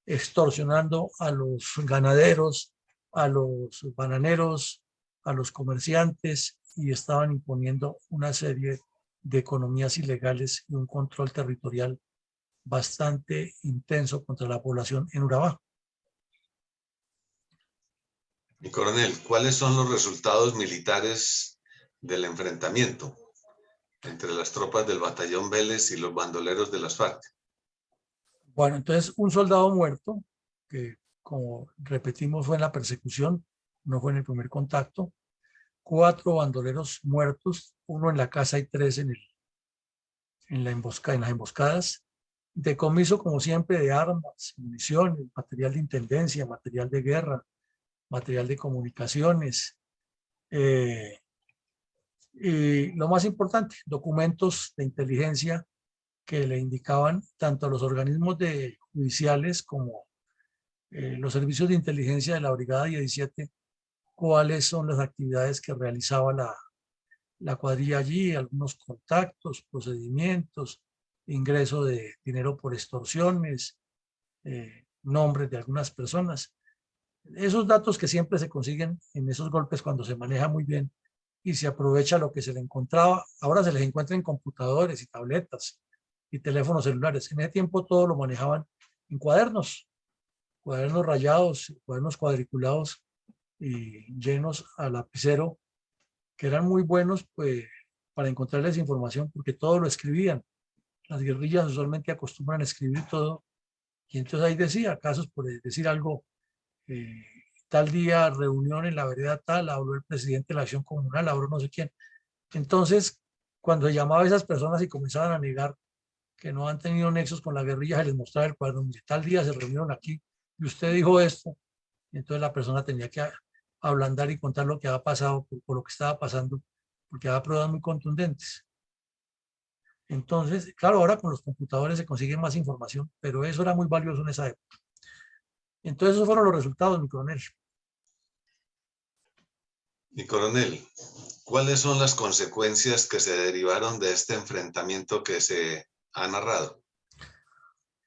extorsionando a los ganaderos, a los bananeros, a los comerciantes y estaban imponiendo una serie de economías ilegales y un control territorial bastante intenso contra la población en Urabá. Mi coronel, ¿cuáles son los resultados militares del enfrentamiento entre las tropas del batallón Vélez y los bandoleros de las FARC? Bueno, entonces un soldado muerto, que como repetimos fue en la persecución, no fue en el primer contacto, 4 bandoleros muertos, 1 en la casa y 3 en las emboscadas, decomiso como siempre de armas, municiones, material de intendencia, material de guerra, material de comunicaciones, y lo más importante, documentos de inteligencia que le indicaban tanto a los organismos judiciales como los servicios de inteligencia de la Brigada 17 cuáles son las actividades que realizaba la cuadrilla allí, algunos contactos, procedimientos, ingreso de dinero por extorsiones, nombres de algunas personas. Esos datos que siempre se consiguen en esos golpes cuando se maneja muy bien y se aprovecha lo que se le encontraba. Ahora se les encuentra en computadores y tabletas y teléfonos celulares. En ese tiempo todo lo manejaban en cuadernos rayados, cuadernos cuadriculados y llenos a lapicero, que eran muy buenos pues, para encontrarles información porque todo lo escribían. Las guerrillas usualmente acostumbran a escribir todo y entonces ahí decía, casos por decir algo, eh, tal día reunión en la vereda tal, habló el presidente de la acción comunal, habló no sé quién. Entonces, cuando llamaba a esas personas y comenzaban a negar que no han tenido nexos con la guerrilla, se les mostraba el cuadro, tal día se reunieron aquí y usted dijo esto, y entonces la persona tenía que ablandar y contar lo que había pasado por lo que estaba pasando, porque había pruebas muy contundentes. Entonces, claro, ahora con los computadores se consigue más información, pero eso era muy valioso en esa época. Entonces, esos fueron los resultados, mi coronel. Mi coronel, ¿cuáles son las consecuencias que se derivaron de este enfrentamiento que se ha narrado?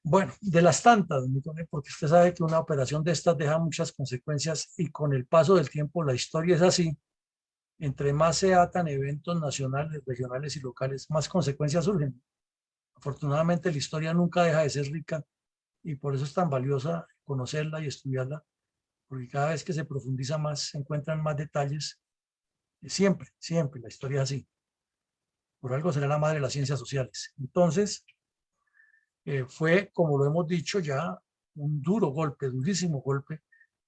Bueno, de las tantas, mi coronel, porque usted sabe que una operación de estas deja muchas consecuencias y con el paso del tiempo la historia es así. Entre más se atan eventos nacionales, regionales y locales, más consecuencias surgen. Afortunadamente, la historia nunca deja de ser rica y por eso es tan valiosa conocerla y estudiarla, porque cada vez que se profundiza más, se encuentran más detalles. Siempre, siempre, la historia es así. Por algo será la madre de las ciencias sociales. Entonces, fue, como lo hemos dicho ya, un duro golpe, durísimo golpe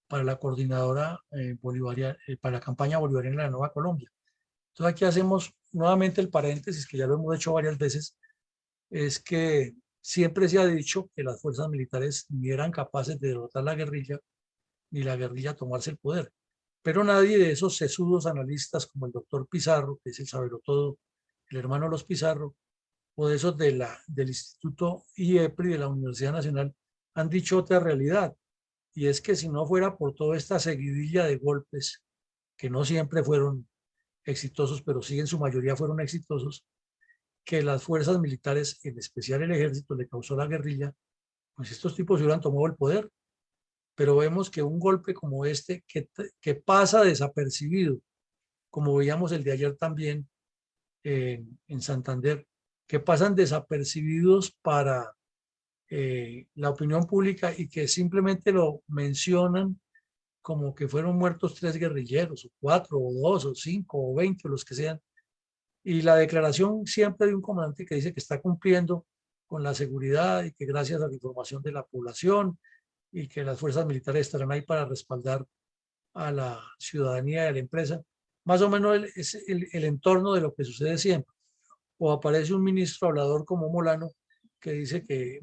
para la coordinadora bolivariana, para la campaña bolivariana de la Nueva Colombia. Entonces aquí hacemos nuevamente el paréntesis, que ya lo hemos hecho varias veces, es que siempre se ha dicho que las fuerzas militares ni eran capaces de derrotar la guerrilla, ni la guerrilla tomarse el poder. Pero nadie de esos sesudos analistas como el doctor Pizarro, que es el sabelotodo, el hermano de los Pizarro, o de esos del Instituto IEPRI de la Universidad Nacional, han dicho otra realidad, y es que si no fuera por toda esta seguidilla de golpes, que no siempre fueron exitosos, pero sí en su mayoría fueron exitosos, que las fuerzas militares, en especial el ejército, le causó la guerrilla, pues estos tipos hubieran tomado el poder. Pero vemos que un golpe como este, que pasa desapercibido, como veíamos el de ayer también en Santander, que pasan desapercibidos para la opinión pública y que simplemente lo mencionan como que fueron muertos 3 guerrilleros, o 4, o 2, o 5, o 20, o los que sean. Y la declaración siempre de un comandante que dice que está cumpliendo con la seguridad y que gracias a la información de la población y que las fuerzas militares estarán ahí para respaldar a la ciudadanía y a la empresa. Más o menos es el entorno de lo que sucede siempre. O aparece un ministro hablador como Molano que dice que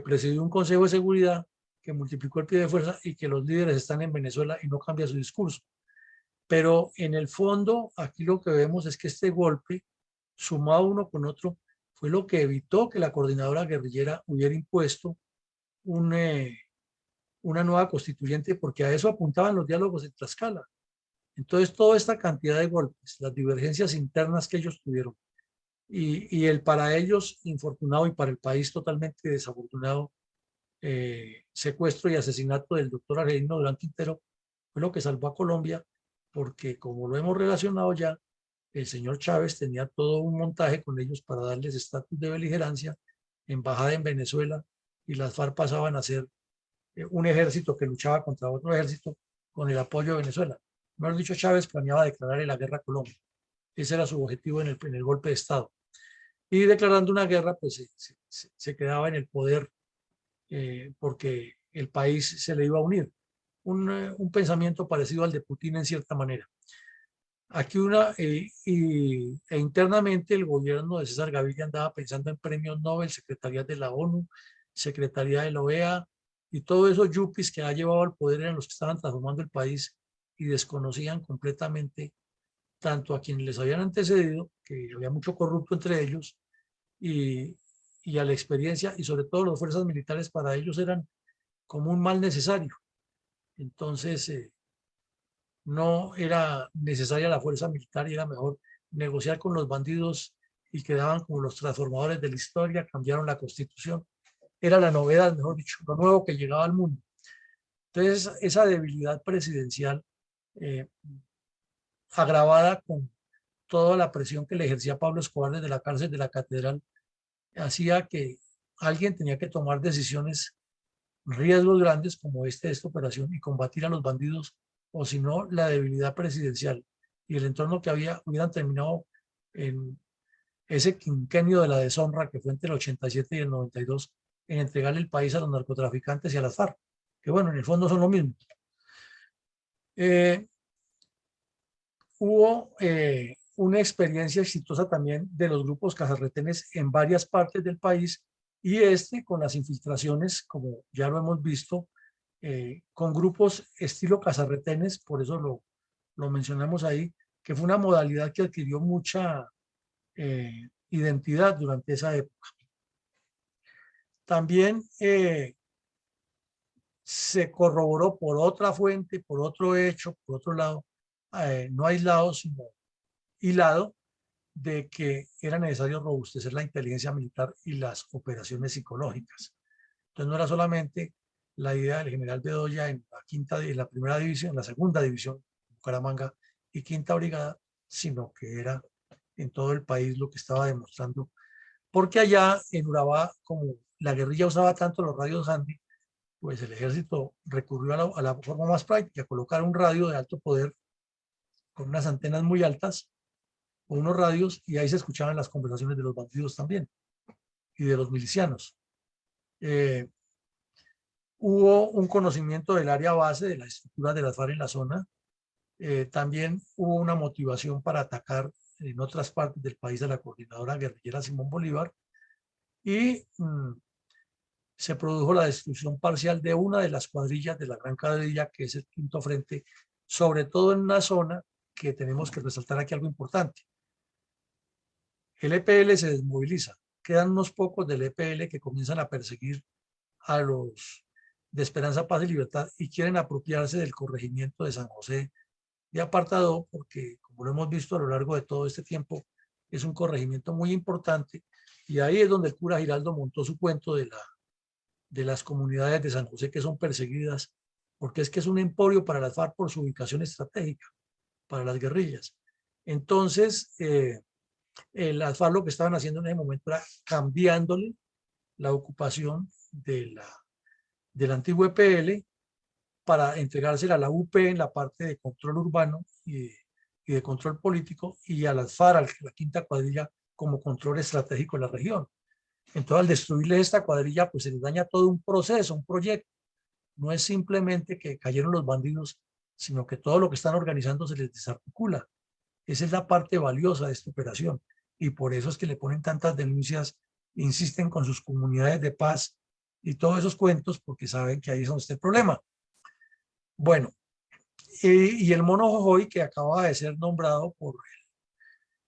presidió un consejo de seguridad, que multiplicó el pie de fuerza y que los líderes están en Venezuela y no cambia su discurso. Pero en el fondo, aquí lo que vemos es que este golpe, sumado uno con otro, fue lo que evitó que la coordinadora guerrillera hubiera impuesto una nueva constituyente, porque a eso apuntaban los diálogos en Tlaxcala. Entonces, toda esta cantidad de golpes, las divergencias internas que ellos tuvieron, y el para ellos infortunado y para el país totalmente desafortunado secuestro y asesinato del doctor Argelino Durán Quintero fue lo que salvó a Colombia, porque como lo hemos relacionado ya, el señor Chávez tenía todo un montaje con ellos para darles estatus de beligerancia, embajada en Venezuela, y las FARC pasaban a ser un ejército que luchaba contra otro ejército con el apoyo de Venezuela. Mejor dicho, Chávez planeaba declararle la guerra a Colombia. Ese era su objetivo en el golpe de Estado. Y declarando una guerra, pues se quedaba en el poder porque el país se le iba a unir. Un pensamiento parecido al de Putin en cierta manera. Aquí internamente el gobierno de César Gaviria andaba pensando en premios Nobel, secretarías de la ONU, secretaría de la OEA, y todos esos yuppies que ha llevado al poder eran los que estaban transformando el país y desconocían completamente tanto a quienes les habían antecedido, que había mucho corrupto entre ellos, y, y a la experiencia, y sobre todo las fuerzas militares para ellos eran como un mal necesario. Entonces, no era necesaria la fuerza militar y era mejor negociar con los bandidos y quedaban como los transformadores de la historia, cambiaron la constitución. Era la novedad, mejor dicho, lo nuevo que llegaba al mundo. Entonces, esa debilidad presidencial eh, agravada con toda la presión que le ejercía Pablo Escobar desde la cárcel de la Catedral, hacía que alguien tenía que tomar decisiones, riesgos grandes como de esta operación y combatir a los bandidos, o si no, la debilidad presidencial y el entorno que había hubieran terminado en ese quinquenio de la deshonra que fue entre el 87 y el 92 en entregarle el país a los narcotraficantes y a las FARC, que bueno, en el fondo son lo mismo. Hubo una experiencia exitosa también de los grupos cazarretenes en varias partes del país y con las infiltraciones, como ya lo hemos visto, con grupos estilo cazarretenes, por eso lo mencionamos ahí, que fue una modalidad que adquirió mucha identidad durante esa época. También se corroboró por otra fuente, por otro hecho, por otro lado, no aislado, sino hilado, de que era necesario robustecer la inteligencia militar y las operaciones psicológicas. Entonces no era solamente la idea del general Bedoya en la primera división, en la segunda división, Bucaramanga y quinta brigada, sino que era en todo el país lo que estaba demostrando. Porque allá en Urabá, como la guerrilla usaba tanto los radios Handy, pues el ejército recurrió a la forma más práctica, a colocar un radio de alto poder con unas antenas muy altas o unos radios, y ahí se escuchaban las conversaciones de los bandidos también y de los milicianos. Hubo un conocimiento del área base de la estructura de las FARC en la zona. También hubo una motivación para atacar en otras partes del país a la coordinadora guerrillera Simón Bolívar y se produjo la destrucción parcial de una de las cuadrillas de la Gran Cuadrilla, que es el Quinto Frente, sobre todo en una zona que tenemos que resaltar aquí algo importante. El EPL se desmoviliza, quedan unos pocos del EPL que comienzan a perseguir a los de Esperanza, Paz y Libertad y quieren apropiarse del corregimiento de San José de Apartado, porque como lo hemos visto a lo largo de todo este tiempo, es un corregimiento muy importante y ahí es donde el cura Giraldo montó su cuento de las comunidades de San José que son perseguidas, porque es que es un emporio para las FARC por su ubicación estratégica, para las guerrillas. Entonces, las FARC lo que estaban haciendo en ese momento era cambiándole la ocupación del antiguo EPL para entregársela a la UP en la parte de control urbano y de control político, y a las FARC, a la quinta cuadrilla, como control estratégico de la región. Entonces, al destruirle esta cuadrilla, pues se les daña todo un proceso, un proyecto. No es simplemente que cayeron los bandidos, sino que todo lo que están organizando se les desarticula. Esa es la parte valiosa de esta operación. Y por eso es que le ponen tantas denuncias, insisten con sus comunidades de paz y todos esos cuentos, porque saben que ahí es donde está el problema. Bueno, y el Mono Jojoy, que acaba de ser nombrado por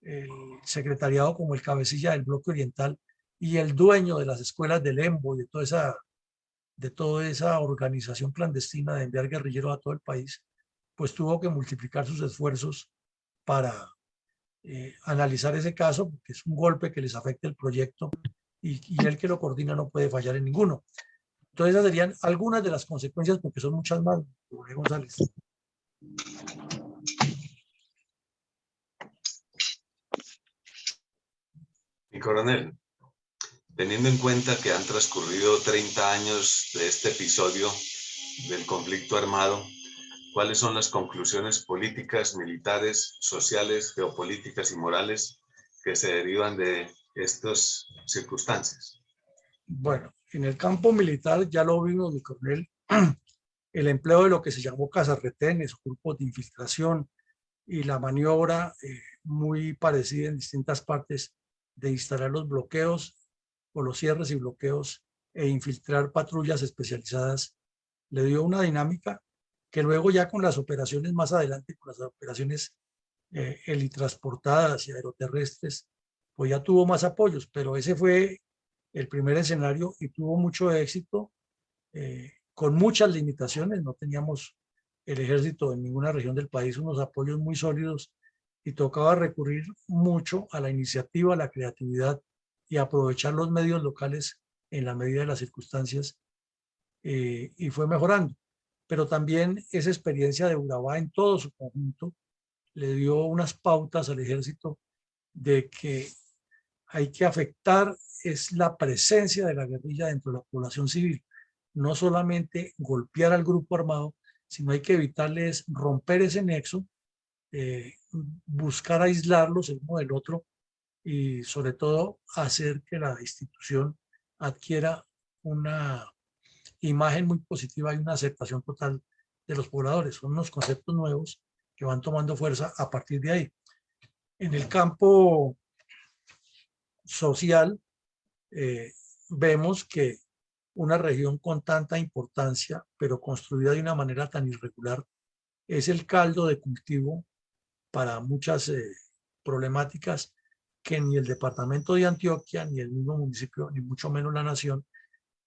el secretariado como el cabecilla del bloque oriental y el dueño de las escuelas del EMBO y de toda esa organización clandestina de enviar guerrilleros a todo el país, pues tuvo que multiplicar sus esfuerzos para analizar ese caso, porque es un golpe que les afecta el proyecto y el que lo coordina no puede fallar en ninguno. Entonces esas serían algunas de las consecuencias, porque son muchas más, Jorge González. Mi coronel, teniendo en cuenta que han transcurrido 30 años de este episodio del conflicto armado, ¿cuáles son las conclusiones políticas, militares, sociales, geopolíticas y morales que se derivan de estas circunstancias? Bueno, en el campo militar ya lo vimos, mi coronel, el empleo de lo que se llamó cazarretenes, grupos de infiltración y la maniobra muy parecida en distintas partes de instalar los bloqueos o los cierres y bloqueos e infiltrar patrullas especializadas, le dio una dinámica que luego ya con las operaciones más adelante, con las operaciones helitransportadas y aeroterrestres, pues ya tuvo más apoyos, pero ese fue el primer escenario y tuvo mucho éxito, con muchas limitaciones. No teníamos el ejército en ninguna región del país unos apoyos muy sólidos y tocaba recurrir mucho a la iniciativa, a la creatividad y aprovechar los medios locales en la medida de las circunstancias, y fue mejorando. Pero también esa experiencia de Urabá en todo su conjunto le dio unas pautas al ejército de que hay que afectar es la presencia de la guerrilla dentro de la población civil. No solamente golpear al grupo armado, sino hay que evitarles romper ese nexo, buscar aislarlos el uno del otro y sobre todo hacer que la institución adquiera una imagen muy positiva y una aceptación total de los pobladores. Son unos conceptos nuevos que van tomando fuerza a partir de ahí. En el campo social, vemos que una región con tanta importancia, pero construida de una manera tan irregular, es el caldo de cultivo para muchas problemáticas que ni el departamento de Antioquia, ni el mismo municipio, ni mucho menos la nación,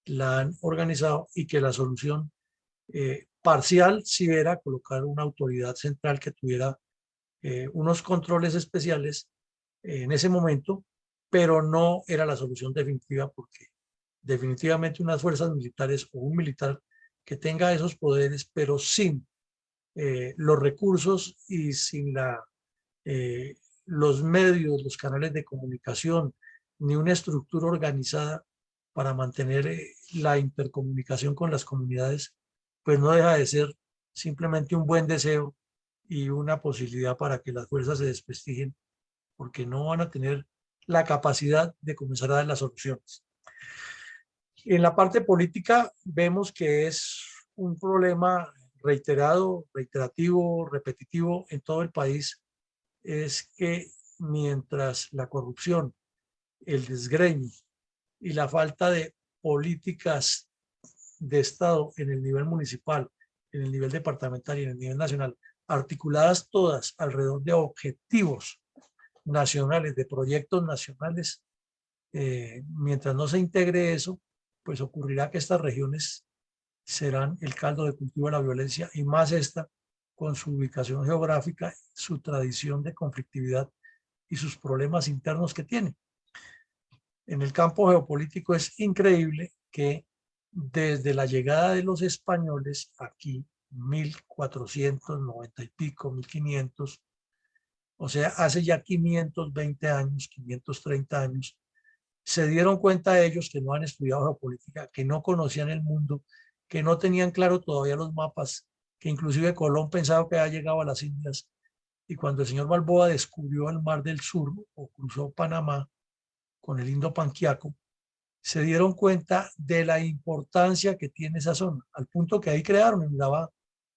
la han organizado, y que la solución parcial sí era colocar una autoridad central que tuviera unos controles especiales en ese momento, pero no era la solución definitiva, porque definitivamente unas fuerzas militares o un militar que tenga esos poderes, pero sin los recursos y sin los medios, los canales de comunicación, ni una estructura organizada para mantener la intercomunicación con las comunidades, pues no deja de ser simplemente un buen deseo y una posibilidad para que las fuerzas se desprestigien, porque no van a tener la capacidad de comenzar a dar las soluciones. En la parte política vemos que es un problema reiterado, reiterativo, repetitivo en todo el país, es que mientras la corrupción, el desgreño y la falta de políticas de Estado en el nivel municipal, en el nivel departamental y en el nivel nacional, articuladas todas alrededor de objetivos nacionales, de proyectos nacionales, mientras no se integre eso, pues ocurrirá que estas regiones serán el caldo de cultivo de la violencia, y más esta con su ubicación geográfica, su tradición de conflictividad y sus problemas internos que tiene. En el campo geopolítico es increíble que desde la llegada de los españoles aquí, 1490 y pico, 1500, o sea, hace ya 520 años, 530 años, se dieron cuenta ellos que no han estudiado geopolítica, que no conocían el mundo, que no tenían claro todavía los mapas, que inclusive Colón pensaba que había llegado a las Indias, y cuando el señor Balboa descubrió el Mar del Sur o cruzó Panamá con el Indo-Panquiaco, se dieron cuenta de la importancia que tiene esa zona, al punto que ahí crearon en Urabá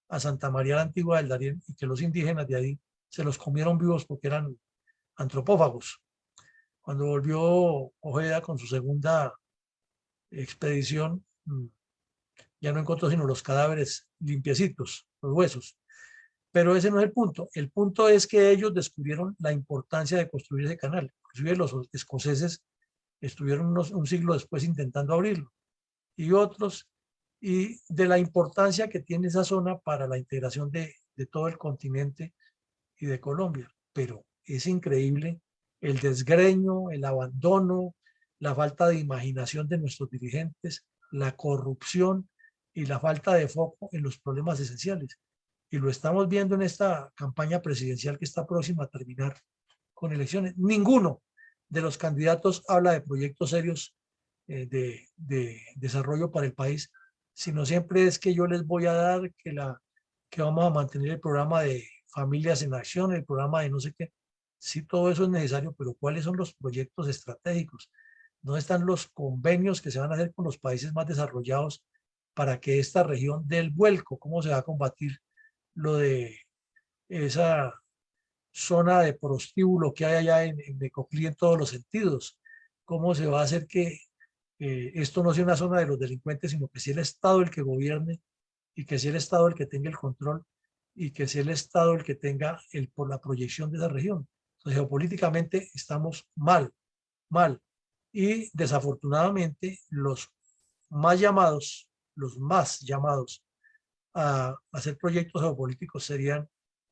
a Santa María la Antigua del Darién, y que los indígenas de ahí se los comieron vivos porque eran antropófagos. Cuando volvió Ojeda con su segunda expedición, ya no encontró sino los cadáveres limpiecitos, los huesos. Pero ese no es el punto. El punto es que ellos descubrieron la importancia de construir ese canal. Inclusive los escoceses estuvieron un siglo después intentando abrirlo, y otros, y de la importancia que tiene esa zona para la integración de todo el continente y de Colombia. Pero es increíble el desgreño, el abandono, la falta de imaginación de nuestros dirigentes, la corrupción y la falta de foco en los problemas esenciales. Y lo estamos viendo en esta campaña presidencial que está próxima a terminar con elecciones. Ninguno de los candidatos habla de proyectos serios de desarrollo para el país, sino siempre es que yo les voy a dar que vamos a mantener el programa de Familias en Acción, el programa de no sé qué. Sí, todo eso es necesario, pero ¿cuáles son los proyectos estratégicos? ¿Dónde están los convenios que se van a hacer con los países más desarrollados para que esta región dé el vuelco? ¿Cómo se va a combatir lo de esa zona de prostíbulo que hay allá en Necoclí en todos los sentidos? ¿Cómo se va a hacer que esto no sea una zona de los delincuentes, sino que sea el Estado el que gobierne y que sea el Estado el que tenga el control y que sea el Estado el que tenga por la proyección de esa región? Entonces, geopolíticamente estamos mal, mal. Y desafortunadamente los más llamados a hacer proyectos geopolíticos serían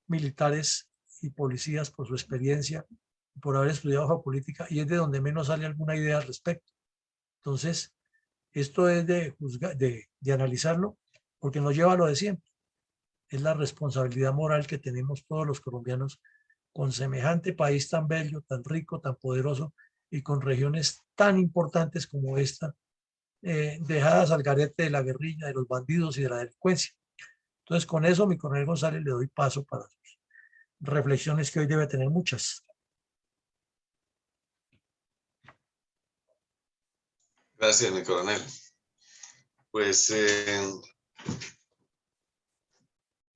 militares y policías por su experiencia, por haber estudiado geopolítica, y es de donde menos sale alguna idea al respecto. Entonces, esto es de analizarlo, porque nos lleva a lo de siempre. Es la responsabilidad moral que tenemos todos los colombianos con semejante país tan bello, tan rico, tan poderoso y con regiones tan importantes como esta, dejadas al garete de la guerrilla, de los bandidos y de la delincuencia. Entonces, con eso, mi coronel González, le doy paso para sus reflexiones, que hoy debe tener muchas. Gracias, mi coronel. Pues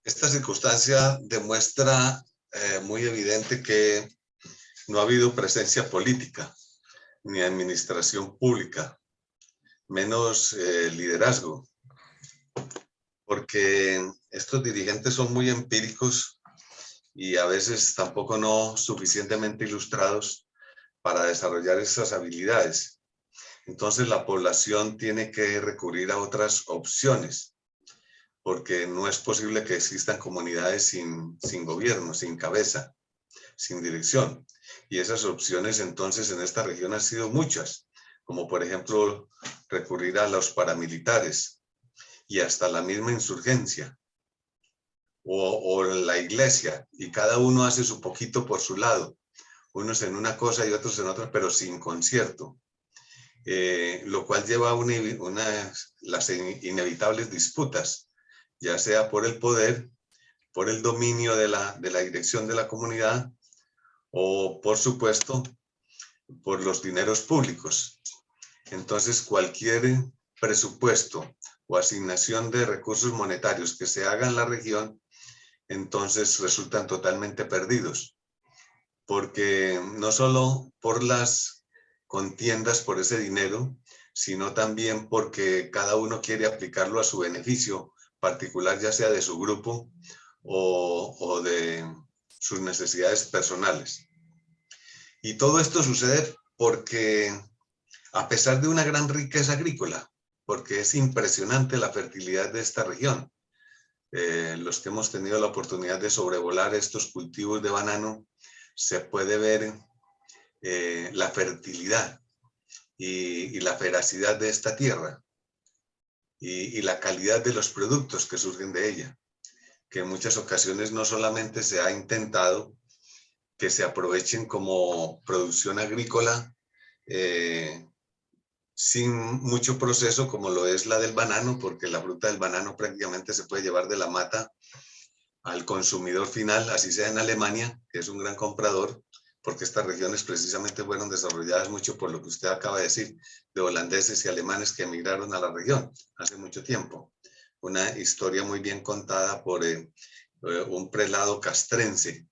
esta circunstancia demuestra muy evidente que no ha habido presencia política ni administración pública, menos liderazgo, porque estos dirigentes son muy empíricos y a veces tampoco no suficientemente ilustrados para desarrollar esas habilidades. Entonces la población tiene que recurrir a otras opciones, porque no es posible que existan comunidades sin gobierno, sin cabeza, sin dirección. Y esas opciones entonces en esta región han sido muchas, como por ejemplo recurrir a los paramilitares y hasta la misma insurgencia o la iglesia, y cada uno hace su poquito por su lado, unos en una cosa y otros en otra, pero sin concierto. Lo cual lleva a las inevitables disputas, ya sea por el poder, por el dominio de la dirección de la comunidad o, por supuesto, por los dineros públicos. Entonces, cualquier presupuesto o asignación de recursos monetarios que se haga en la región, entonces resultan totalmente perdidos, porque no solo por las contiendas por ese dinero, sino también porque cada uno quiere aplicarlo a su beneficio particular, ya sea de su grupo o de sus necesidades personales. Y todo esto sucede porque, a pesar de una gran riqueza agrícola, porque es impresionante la fertilidad de esta región, los que hemos tenido la oportunidad de sobrevolar estos cultivos de banano, se puede ver la fertilidad y la feracidad de esta tierra y la calidad de los productos que surgen de ella, que en muchas ocasiones no solamente se ha intentado que se aprovechen como producción agrícola sin mucho proceso, como lo es la del banano, porque la fruta del banano prácticamente se puede llevar de la mata al consumidor final, así sea en Alemania, que es un gran comprador, porque estas regiones precisamente fueron desarrolladas mucho por lo que usted acaba de decir, de holandeses y alemanes que emigraron a la región hace mucho tiempo. Una historia muy bien contada por un prelado castrense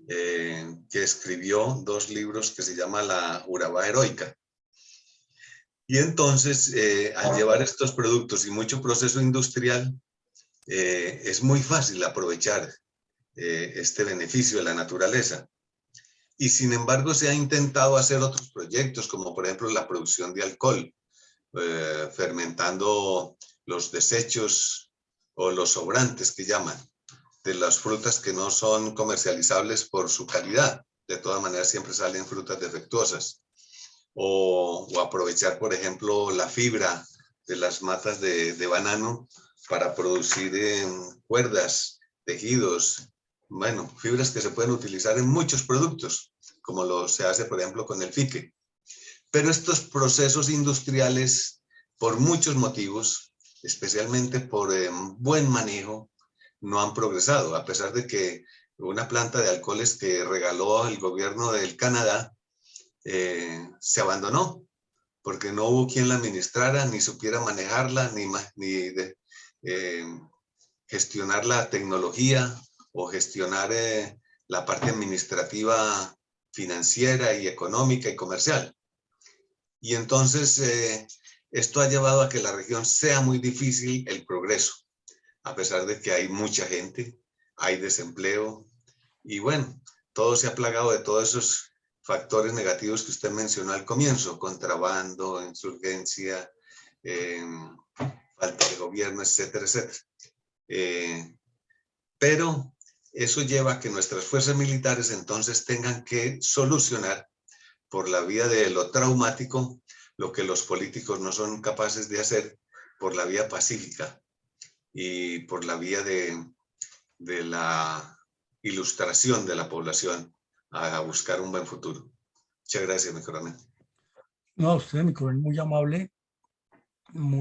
que escribió 2 libros que se llama La Urabá Heroica. Y entonces, al llevar estos productos y mucho proceso industrial, es muy fácil aprovechar este beneficio de la naturaleza. Y sin embargo se ha intentado hacer otros proyectos, como por ejemplo la producción de alcohol, fermentando los desechos o los sobrantes que llaman, de las frutas que no son comercializables por su calidad, de todas maneras siempre salen frutas defectuosas. O aprovechar, por ejemplo, la fibra de las matas de banano para producir cuerdas, tejidos, bueno, fibras que se pueden utilizar en muchos productos, como se hace, por ejemplo, con el fique. Pero estos procesos industriales, por muchos motivos, especialmente por buen manejo, no han progresado, a pesar de que una planta de alcoholes que regaló el gobierno del Canadá se abandonó, porque no hubo quien la administrara, ni supiera manejarla, ni gestionar la tecnología o gestionar la parte administrativa, financiera y económica y comercial. Y entonces esto ha llevado a que la región sea muy difícil el progreso, a pesar de que hay mucha gente, hay desempleo y bueno, todo se ha plagado de todos esos factores negativos que usted mencionó al comienzo: contrabando, insurgencia, falta de gobierno, etcétera, etcétera. Pero eso lleva a que nuestras fuerzas militares entonces tengan que solucionar por la vía de lo traumático lo que los políticos no son capaces de hacer por la vía pacífica y por la vía de la ilustración de la población a buscar un buen futuro. Muchas gracias, mi coronel. No, usted, mi coronel, muy amable, muy